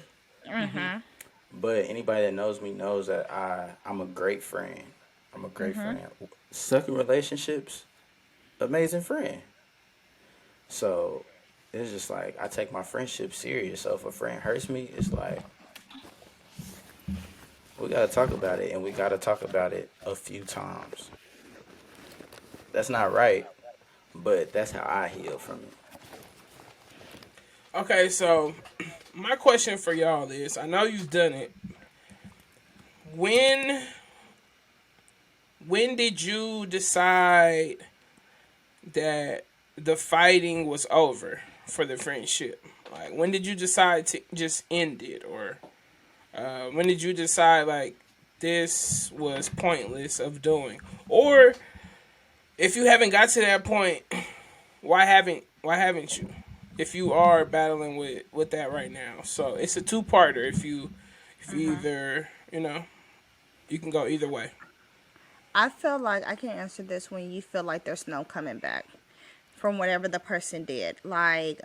But anybody that knows me knows that I'm a great friend. I'm a great friend. Sucking relationships, amazing friend. So it's just like I take my friendship serious. So if a friend hurts me, it's like we gotta talk about it, and we gotta talk about it a few times. That's not right, but that's how I heal from it. Okay, so my question for y'all is: I know you've done it. When when did you decide that the fighting was over for the friendship? Like, when did you decide to just end it, or when did you decide like this was pointless of doing? Or if you haven't got to that point, why haven't you? If you are battling with that right now, so it's a two parter. If you either you can go either way. I feel like I can answer this when you feel like there's no coming back from whatever the person did. Like,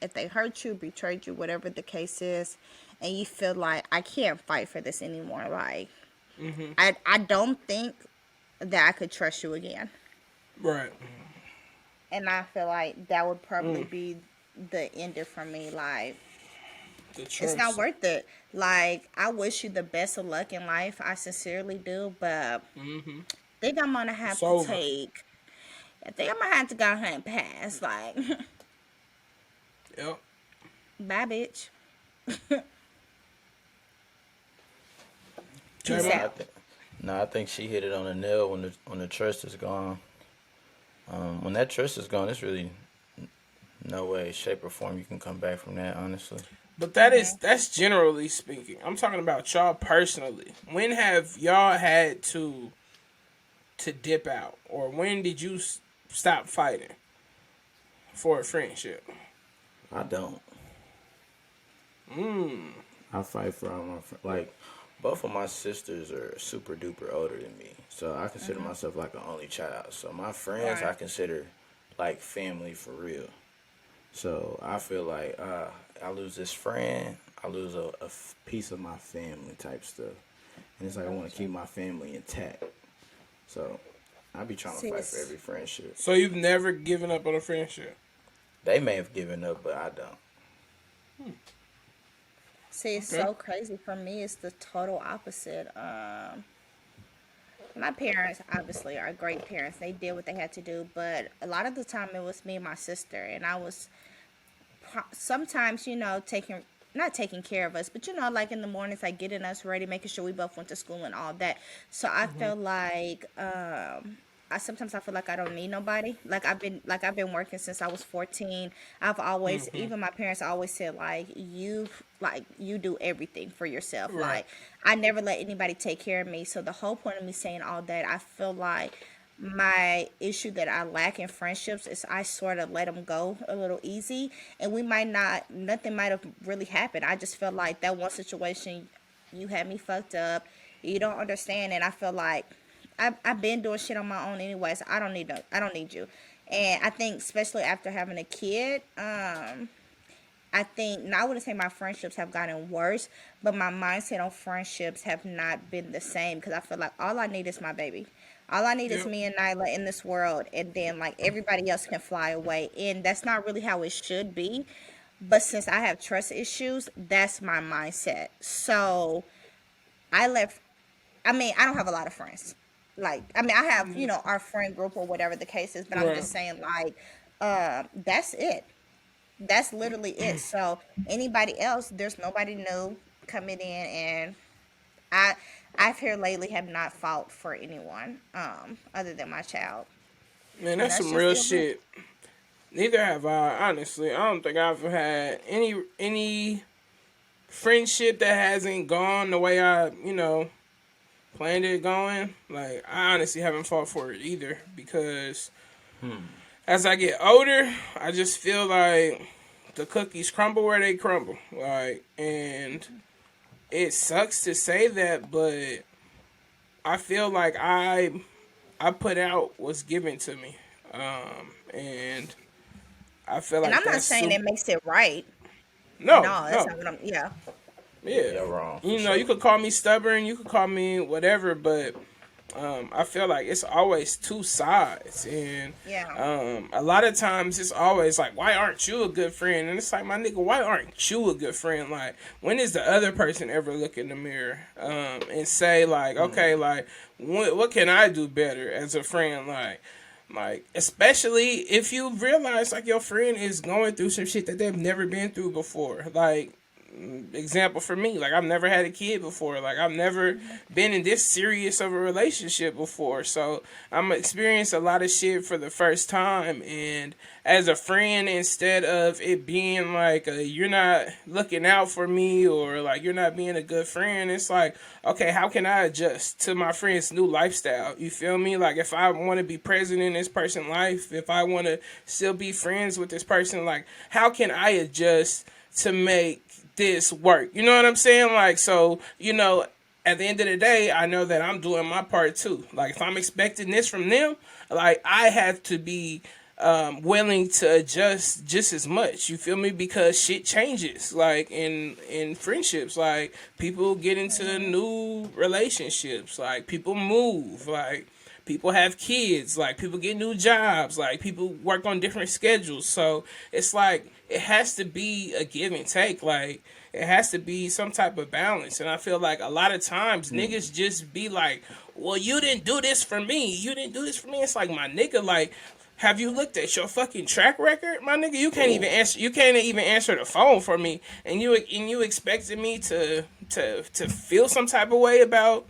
if they hurt you, betrayed you, whatever the case is, and you feel like I can't fight for this anymore. Like, I don't think that I could trust you again. Right. And I feel like that would probably be the ender for me. Like, The it's not trust. worth it. Like, I wish you the best of luck in life. I sincerely do, but I think I'm gonna have It's to over. take. I think I'm gonna have to go ahead and pass. Like, Yep. bye, bitch. J Peace No, Mo. I out. think no, I think she hit it on the nail when the trust is gone. When that trust is gone, it's really no way, shape, or form you can come back from that. Honestly, But that's generally speaking. I'm talking about y'all personally. When have y'all had to dip out, or when did you stop fighting for a friendship? I don't. I fight for all my friends. Like both of my sisters are super duper older than me, so I consider myself like an only child. So my friends I Right. consider like family for real. So I feel like I lose this friend, I lose a piece of my family type stuff, and it's like I want to keep my family intact. So I be trying to fight for Sis. every friendship. So you've never given up on a friendship? They may have given up, but I don't. See, it's Okay. so crazy. For me, it's the total opposite. My parents obviously are great parents. They did what they had to do, but a lot of the time it was me and my sister, and I was sometimes, taking not taking care of us, but like in the mornings, like getting us ready, making sure we both went to school and all that. So I feel like I feel like I don't need nobody. Like I've been working since I was 14. I've always, even my parents always said like you do everything for yourself. Right. Like I never let anybody take care of me. So the whole point of me saying all that, I feel like my issue that I lack in friendships is I sort of let them go a little easy, and nothing might have really happened. I just feel like that one situation, you had me fucked up. You don't understand, and I feel like I've been doing shit on my own anyways. I don't need you. And I think especially after having a kid, I think, now I wouldn't say my friendships have gotten worse, but my mindset on friendships have not been the same because I feel like all I need is my baby. All I need is Yep. me and Nyla in this world, and then like everybody else can fly away. And that's not really how it should be. But since I have trust issues, that's my mindset. So I left. I mean, I don't have a lot of friends. Like, I mean, I have, our friend group or whatever the case is, but I'm Right. just saying, like, that's it. That's literally it. So anybody else, there's nobody new coming in, and I, I've here lately have not fought for anyone, other than my child, Man, and that's that's some just real it. shit. Neither have I, honestly. I don't think I've had any friendship that hasn't gone the way I, planned it going. Like, I honestly haven't fought for it either because as I get older, I just feel like the cookies crumble where they crumble. Like, and it sucks to say that, but I feel like I put out what's given to me, and I feel And like I'm not that's saying it super. makes it right. No, No, that's no, not what I'm. Yeah, Yeah, yeah. you're wrong for You sure. could call me stubborn, you could call me whatever, but I feel like it's always two sides, and yeah. a lot of times it's always like, "Why aren't you a good friend?" And it's like, "My nigga, why aren't you a good friend?" Like, when is the other person ever look in the mirror and say, like, "Okay, like, what can I do better as a friend?" Like, especially if you realize like your friend is going through some shit that they've never been through before, like example for me, like I've never had a kid before, like I've never been in this serious of a relationship before, so I'm experiencing a lot of shit for the first time. And as a friend, instead of it being like you're not looking out for me or like you're not being a good friend, it's like, okay, how can I adjust to my friend's new lifestyle? You feel me? Like if I want to be present in this person's life, if I want to still be friends with this person, like how can I adjust to make this work? You know what I'm saying? Like, so, at the end of the day, I know that I'm doing my part too. Like, if I'm expecting this from them, like, I have to be willing to adjust just as much. You feel me? Because shit changes. Like, in friendships, like, people get into new relationships. Like, people move. Like, people have kids, like people get new jobs, like people work on different schedules. So it's like it has to be a give and take. Like it has to be some type of balance. And I feel like a lot of times niggas just be like, well, you didn't do this for me. You didn't do this for me. It's like, my nigga, like, have you looked at your fucking track record, my nigga? You can't even answer. You can't even answer the phone for me, and you expected me to feel some type of way about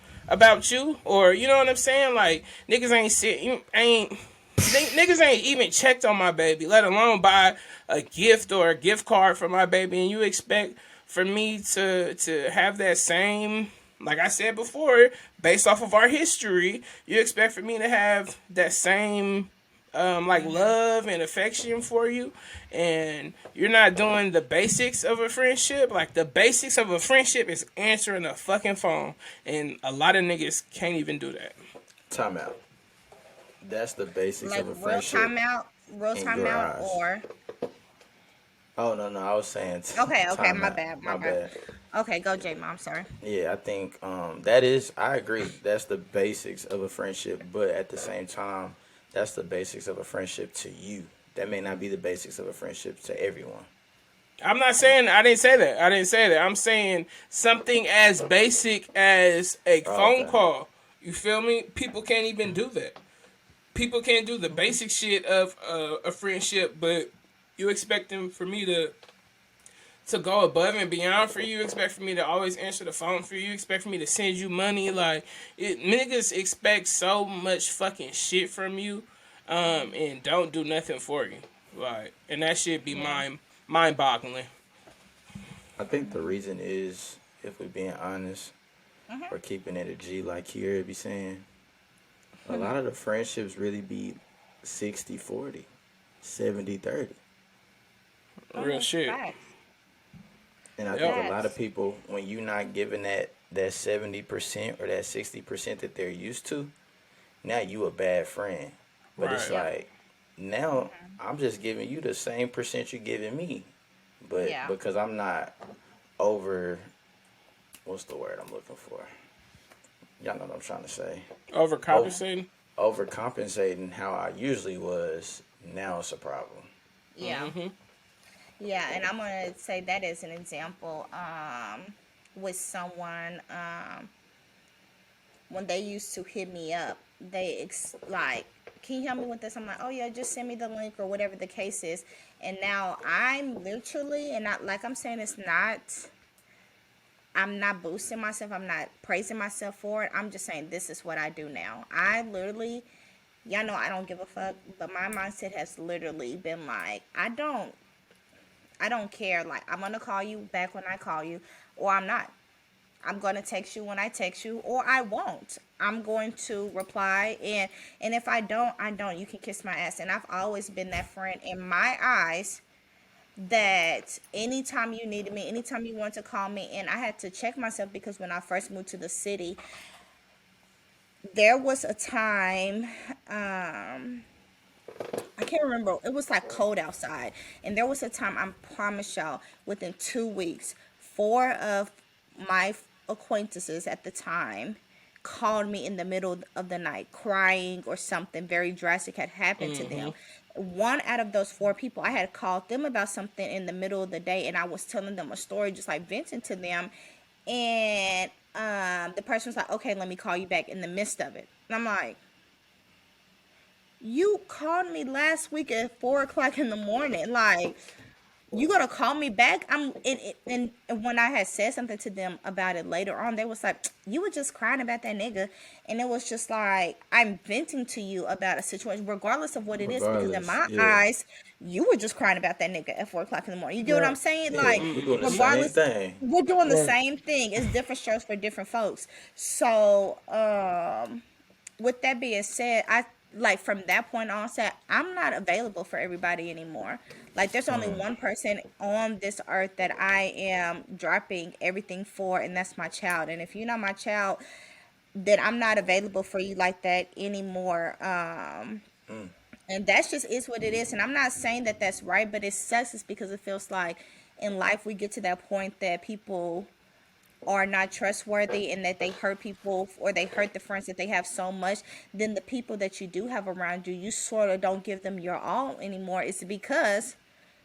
you, or you know what I'm saying? Like niggas ain't niggas ain't even checked on my baby, let alone buy a gift or a gift card for my baby, and you expect for me to have that same, like I said before, based off of our history, you expect for me to have that same like love and affection for you, and you're not doing the basics of a friendship. Like the basics of a friendship is answering the fucking phone, and a lot of niggas can't even do that. Time out. That's the basics Like of a friendship real in your timeout, eyes. or Oh no, no, I was saying okay, time my out. bad, my My bad. bad. Okay, go J Mom, sorry. Yeah, I think that is. I agree. That's the basics of a friendship, but at the same time, that's the basics of a friendship to you. That may not be the basics of a friendship to everyone. I'm not saying I didn't say that. I didn't say that. I'm saying something as basic as a Oh, phone okay. call. You feel me? People can't even do that. People can't do the basic shit of a friendship, but you expect them for me to go above and beyond for you. You expect for me to always answer the phone for you. You expect for me to send you money. Like niggas expect so much fucking shit from you, and don't do nothing for you. Like, and that shit be Yeah. mind boggling. I think the reason is, if we're being honest, or keeping it a G, like Kierra be saying, a lot of the friendships really be 60-40, 70-30. Real shit. Facts. And I think Yep. a lot of Facts. people, when you not giving that 70% or that 60% that they're used to, now you a bad friend. But it's Right. Yep. like, now I'm just giving you the same percent you're giving me. But Yeah. because I'm not over, what's the word I'm looking for? Y'all know what I'm trying to say. Over, Overcompensating. overcompensating how I usually was, now it's a problem. Yeah. Yeah, and I'm gonna say that as an example. With someone, when they used to hit me up, like, can you help me with this? I'm like, oh yeah, just send me the link or whatever the case is. And now I'm literally, and not like I'm saying, I'm not boosting myself. I'm not praising myself for it. I'm just saying this is what I do now. I literally, y'all know I don't give a fuck, but my mindset has literally been like, I don't care. Like, I'm gonna call you back when I call you, or I'm not. I'm gonna text you when I text you, or I won't. I'm going to reply, and if I don't, I don't. You can kiss my ass. And I've always been that friend in my eyes that anytime you needed me, anytime you want to call me, and I had to check myself because when I first moved to the city, there was a time, I can't remember. It was like cold outside. And there was a time, I promise y'all, within 2 weeks, four of my acquaintances at the time called me in the middle of the night crying or something very drastic had happened to them. One out of those four people, I had called them about something in the middle of the day, and I was telling them a story, just like venting to them. And the person was like, okay, let me call you back in the midst of it. And I'm like, you called me last week at 4 o'clock in the morning. Like, you gonna call me back? And when I had said something to them about it later on, they was like, you were just crying about that nigga. And it was just like, I'm venting to you about a situation, regardless of what it is, because in my eyes, you were just crying about that nigga at 4 o'clock in the morning. You get what I'm saying? Yeah, Like, we're doing the same regardless, thing. we're doing the Right. same thing. It's different strokes for different folks. So, with that being said, I like from that point on said I'm not available for everybody anymore. Like, there's only one person on this earth that I am dropping everything for, and that's my child. And if you're not my child, then I'm not available for you like that anymore. And that's just is what it is. And I'm not saying that that's right, but it sucks. It's because it feels like in life we get to that point that people are not trustworthy and that they hurt people or they hurt the friends that they have so much, then the people that you do have around you, you sort of don't give them your all anymore. It's because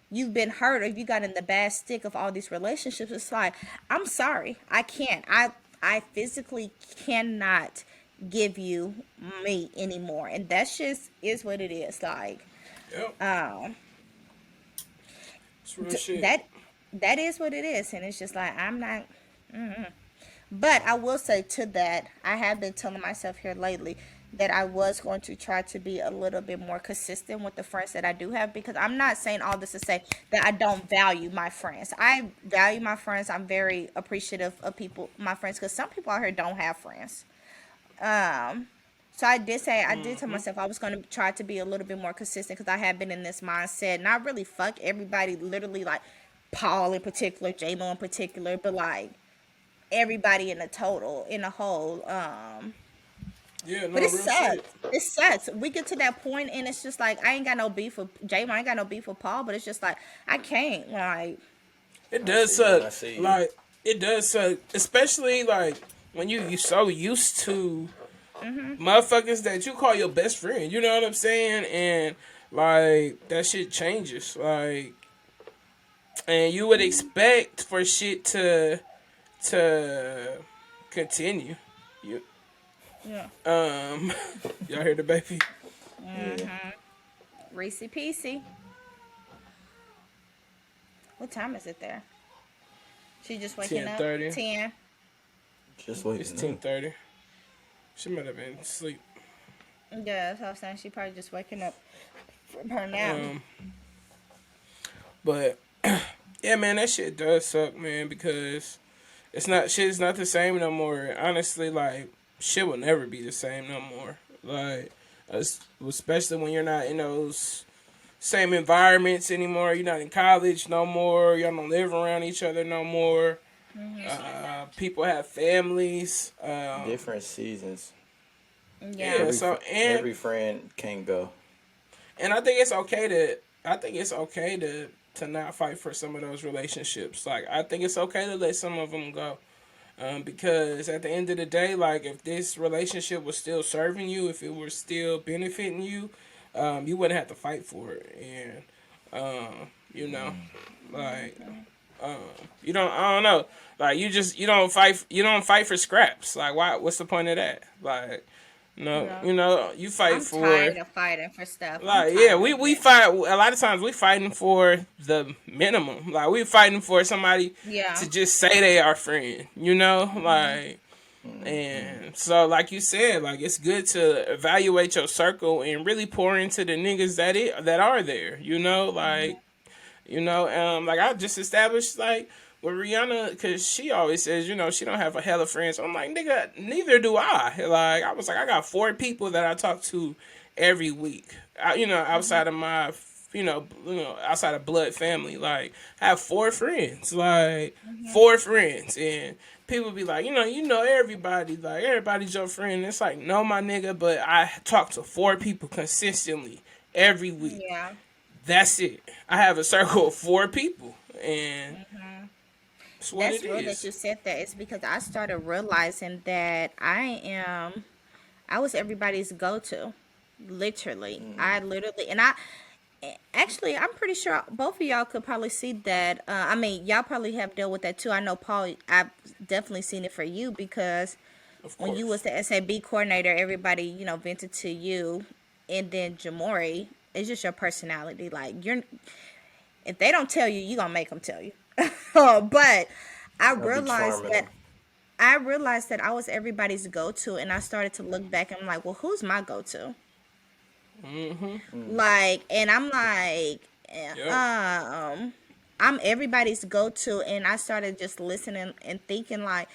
you've been hurt or you got in the bad stick of all these relationships. It's like, I'm sorry, I can't. I physically cannot give you me anymore. And that's just is what it is. Like, Yep. It's real shit. that is what it is. And it's just like, I'm not. But I will say to that, I have been telling myself here lately that I was going to try to be a little bit more consistent with the friends that I do have, because I'm not saying all this to say that I don't value my friends. I value my friends. I'm very appreciative of people, my friends, because some people out here don't have friends. So I did say, I did tell myself I was going to try to be a little bit more consistent, because I have been in this mindset, not really fuck everybody, literally like Paul in particular, J-Mo in particular, but like everybody in a total, in a whole. Yeah, no, But it real sucks. shit. It sucks. We get to that point and it's just like, I ain't got no beef with J-Mo, I ain't got no beef with Paul, but it's just like, I can't, like, It does see you, I suck. see you. Like, it does suck, especially like when you so used to motherfuckers that you call your best friend. You know what I'm saying? And like that shit changes. Like, and you would expect for shit to continue. You yeah. y'all hear the baby? Yeah. Reese Peasy. What time is it there? She just waking up? 10:30. 10. Just wait. It's 10:30. She might have been asleep. Yeah, that's what I was saying. She probably just waking up from her nap. But yeah, man, that shit does suck, man, because shit's not the same no more. Honestly, like, shit will never be the same no more. Like, especially when you're not in those same environments anymore. You're not in college no more. Y'all don't live around each other no more. People have families. Different seasons. Yeah. Yeah, so Every friend can go. and I think it's okay to not fight for some of those relationships. Like, I think it's okay to let some of them go. Because at the end of the day, like if this relationship was still serving you, if it were still benefiting you, you wouldn't have to fight for it. And you know, like um, you don't. I don't know. Like you don't fight. You don't fight for scraps. Like why? What's the point of that? Like no, Yeah. you fight I'm for. tired of fighting for stuff. I'm Like yeah, tired we of we it. fight a lot of times. We fighting for the minimum. Like we fighting for somebody Yeah. to just say they are friend. Like and so like you said, like it's good to evaluate your circle and really pour into the niggas that are there. Like I just established like with Rihanna, because she always says, she don't have a hell of friends. I'm like, nigga, neither do I. Like, I was like, I got 4 people that I talk to every week. Outside of my, outside of blood family. Like, I have 4 friends. Like, 4 friends. And people be like, everybody. Like, everybody's your friend. It's like, no, my nigga, but I talk to 4 people consistently every week. Yeah. That's it. I have a circle of 4 people, and that's what That's it real that is. you said that. It's because I started realizing that I was everybody's go to. Literally. I literally, and I, actually, I'm pretty sure both of y'all could probably see that. I mean, y'all probably have dealt with that too. I know, Paul, I've definitely seen it for you because Of when you was course. the SAB coordinator, everybody, vented to you. And then Jamori, it's just your personality. Like, if they don't tell you, you gonna make them tell you. But I I'll be realized charming that them. I was everybody's go-to, and I started to look back and I'm like, well, who's my go-to? Like, and I'm like, Yep. I'm everybody's go-to, and I started just listening and thinking like,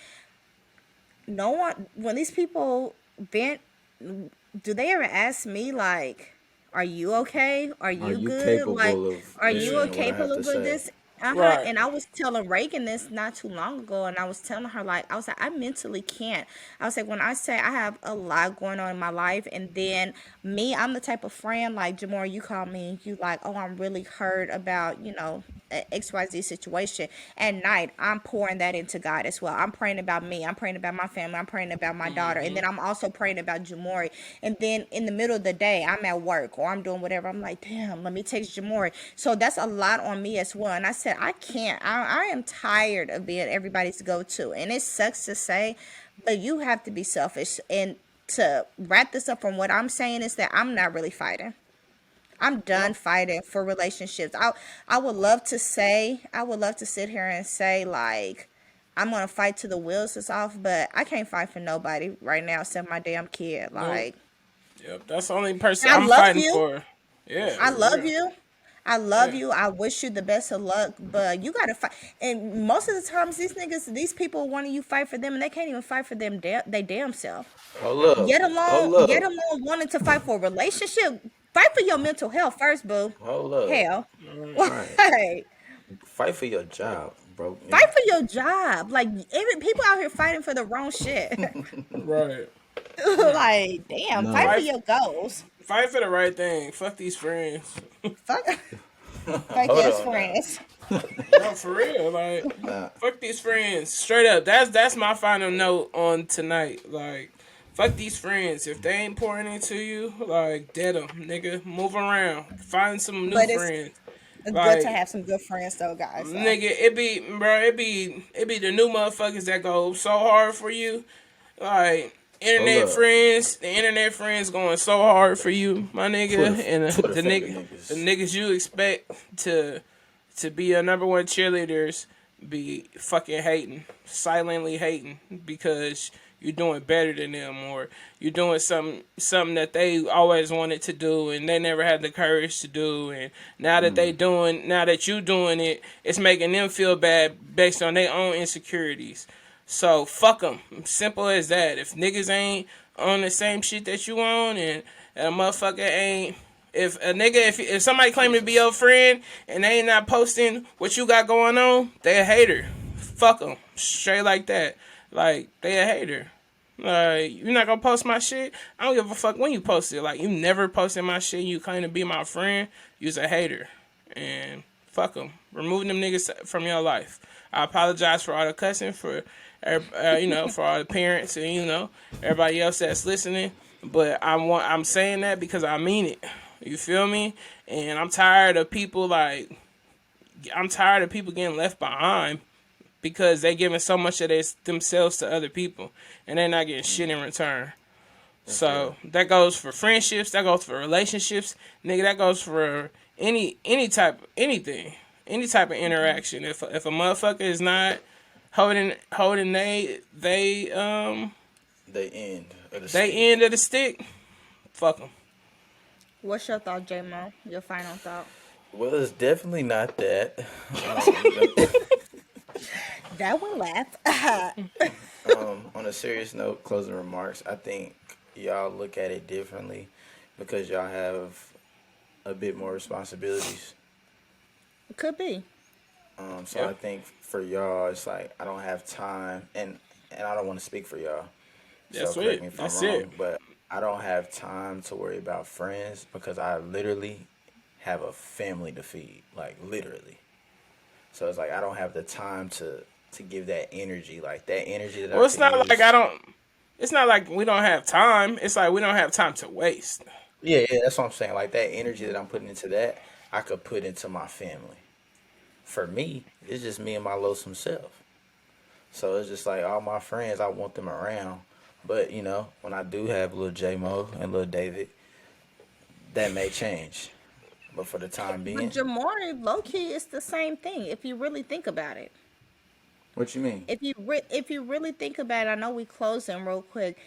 no one, when these people vent, do they ever ask me like, are you okay? Are Are you you good? Like, capable of are you Yeah. listening to what I have capable to of say? this? Right. And I was telling Reagan this not too long ago, and I was telling her like, I was like, I mentally can't. I was like, when I say I have a lot going on in my life, and then me, I'm the type of friend like Jamora, you call me and you like, oh, I'm really hurt about XYZ situation. At night, I'm pouring that into God as well. I'm praying about me. I'm praying about my family. I'm praying about my daughter. And then I'm also praying about Jamori. And then in the middle of the day, I'm at work or I'm doing whatever. I'm like, damn, let me text Jamori. So that's a lot on me as well. And I said, I can't. I am tired of being everybody's go-to. And it sucks to say, but you have to be selfish. And to wrap this up from what I'm saying is that I'm not really fighting. I'm done Yep. fighting for relationships. I would love to say, I would love to sit here and say like I'm gonna fight till the wheels is off, but I can't fight for nobody right now except my damn kid. Nope. Like, Yep. That's the only person I I'm love fighting you. for. Yeah, I for love real. you. I love Yeah. you. I wish you the best of luck, but you gotta fight. And most of the times, these people wanting you fight for them, and they can't even fight for them. They damn self. Hold up. Hold Yet up. alone wanting to fight for a relationship. Fight for your mental health first, boo. Hold up. Hell, Right. like Fight for your job, bro. fight for your job. Like every people out here fighting for the wrong shit. Right. Right. Like damn, fight No. for Fight. your goals. Fight for the right thing. Fuck these friends. Fuck, fake Hold ass on now. friends. No, for real. Like, Nah. fuck these friends. Straight up. That's my final note on tonight. Like, fuck these friends. If they ain't pouring into you, like, dead them, nigga. Move around. Find some new But it's friends. good to Like, have some good friends though, guys. So nigga, it be the new motherfuckers that go so hard for you. Like, Hold up. the internet friends going so hard for you, my nigga, and Twitter the finger nigga, the niggas. niggas you expect to be your number one cheerleaders be fucking hating, silently hating because you're doing better than them or you're doing something that they always wanted to do and they never had the courage to do, and now that you doing it, it's making them feel bad based on their own insecurities. So fuck them. Simple as that. If niggas ain't on the same shit that you on, and a motherfucker ain't. If somebody claim to be Jesus. your friend and they ain't not posting what you got going on, they a hater. Fuck them. Straight like that. Like, they a hater. Like, you not gonna post my shit? I don't give a fuck when you post it. Like, you never posted my shit. You claim to be my friend. You's a hater. And fuck fuck them. Remove them niggas from your life. I apologize for all the cussing, for for all the parents and everybody else that's listening. But I'm saying that because I mean it. You feel me? And I'm tired of people getting left behind because they giving so much of themselves to other people and they're not getting shit in return. So that goes for friendships, that goes for relationships, nigga. That goes for any type of interaction. If a motherfucker is not holding they end of the stick, fuck them. What's your thought, J-Mo? Your final thought? Well, it's definitely not that. That will laugh. On a serious note, closing remarks, I think y'all look at it differently because y'all have a bit more responsibilities. It could be. So I think for y'all, it's like I don't have time, and I don't want to speak for y'all. That's so correct it. me if I'm That's wrong, it. but I don't have time to worry about friends because I literally have a family to feed, like literally. So it's like I don't have the time to give that energy, like that energy that Well, I it's could not use. like I don't. It's not like we don't have time. It's like we don't have time to waste. Yeah, that's what I'm saying. Like that energy that I'm putting into that, I could put into my family. For me, it's just me and my lonesome self. So it's just like all my friends, I want them around. But when I do have little J Mo and little David, that may change. But for the time But being, Jamari, low key, it's the same thing if you really think about it. what you mean? If you really think about it, I know we closing real quick,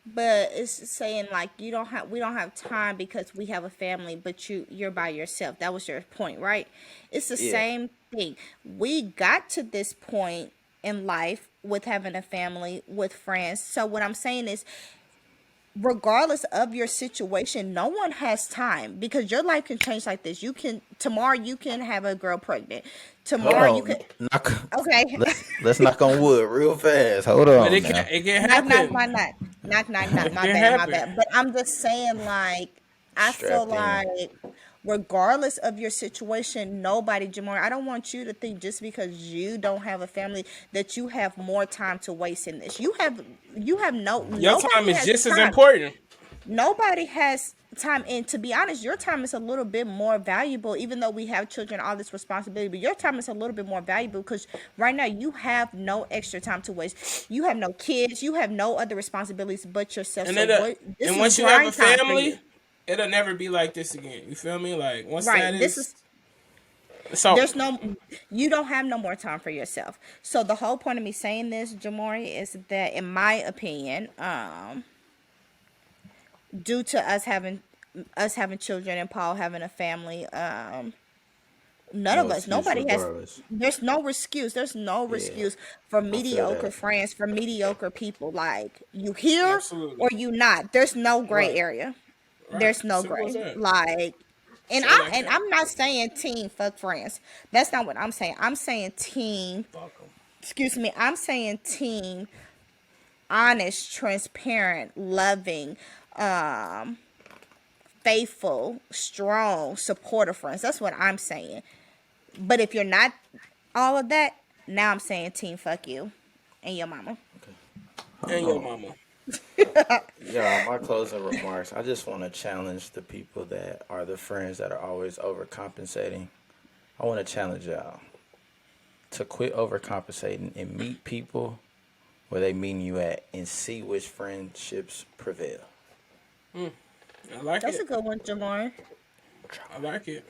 but it's saying like we don't have time because we have a family, but you're by yourself. That was your point, right? It's the Yeah. same thing. We got to this point in life with having a family, with friends. So what I'm saying is, regardless of your situation, no one has time because your life can change like this. Tomorrow you can have a girl pregnant. Hold Tomorrow you on. could. Knock. Okay. Let's knock on wood real fast. Hold But on now. it can Knock, knock, happen. knock, knock, knock, knock, knock. It My can bad, my happen. bad. But I'm just saying, like, I feel Strapped in. like, regardless of your situation, nobody, Jamar, I don't want you to think just because you don't have a family that you have more time to waste in this. You have Your time nobody is has just as time. important. Nobody has time, and to be honest, your time is a little bit more valuable, even though we have children, all this responsibility, but your time is a little bit more valuable because right now you have no extra time to waste. You have no kids, you have no other responsibilities but yourself. And So this and is once you have a grind time for family, you. it'll never be like this again. You feel me? Like once that Right. This is, is it's over. there's no you don't have no more time for yourself. So the whole point of me saying this, Jamori, is that in my opinion, due to us having children and Paul having a family, none No of us, excuse nobody has. regardless. There's no excuse. There's no Yeah, excuse for I feel mediocre that. friends, for mediocre people. Like you here Absolutely. or you not. There's no gray Right. area. Right. There's no Simple as gray. that. Like, Straight like and that. I'm not saying team fuck friends. That's not what I'm saying. I'm saying team. Fuck 'em. Excuse me. I'm saying team. Honest, transparent, loving, um, faithful, strong, supportive friends. That's what I'm saying. But if you're not all of that, now I'm saying team fuck you and your mama. And your mama. Yeah, my closing remarks. I just want to challenge the people that are the friends that are always overcompensating. I want to challenge y'all to quit overcompensating and meet people where they mean you at and see which friendships prevail. I like That's a it. good one, Jamori. I like it.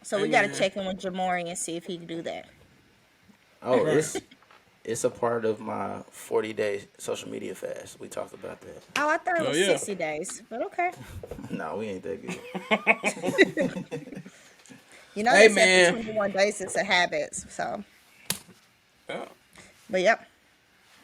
So Hey, we got to man. check in with Jamori and see if he can do that. Oh, Right. it's a part of my 40-day social media fast. We talked about that. Oh, I thought it Oh was yeah. 60 days, but okay. No, we ain't that good. You know, Hey they said the man. 21 days it's a habit. So, Yeah. but yep.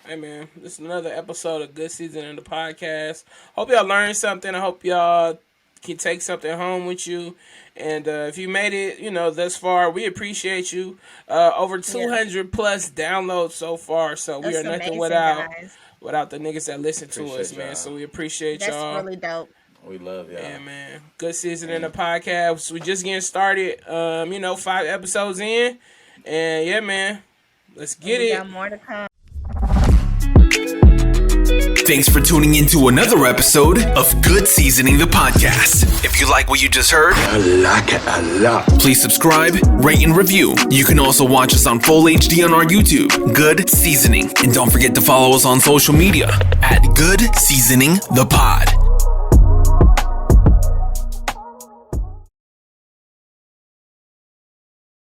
Hey man, this is another episode of Good Season in the podcast. Hope y'all learned something. I hope y'all can take something home with you. And if you made it, thus far, we appreciate you. Over Yeah. 200 plus downloads so far. So we That's are nothing amazing, guys. without the niggas that listen to us, Appreciate man. y'all. So we appreciate That's y'all. really dope. We love y'all. Yeah, man. Good season in the podcast. We just getting started. 5 episodes in, and yeah, man. Let's get it. Got more to come. Thanks for tuning in to another episode of Good Seasoning the Podcast. If you like what you just heard, I like it a lot. please subscribe, rate, and review. You can also watch us on full HD on our YouTube, Good Seasoning. And don't forget to follow us on social media at Good Seasoning the Pod.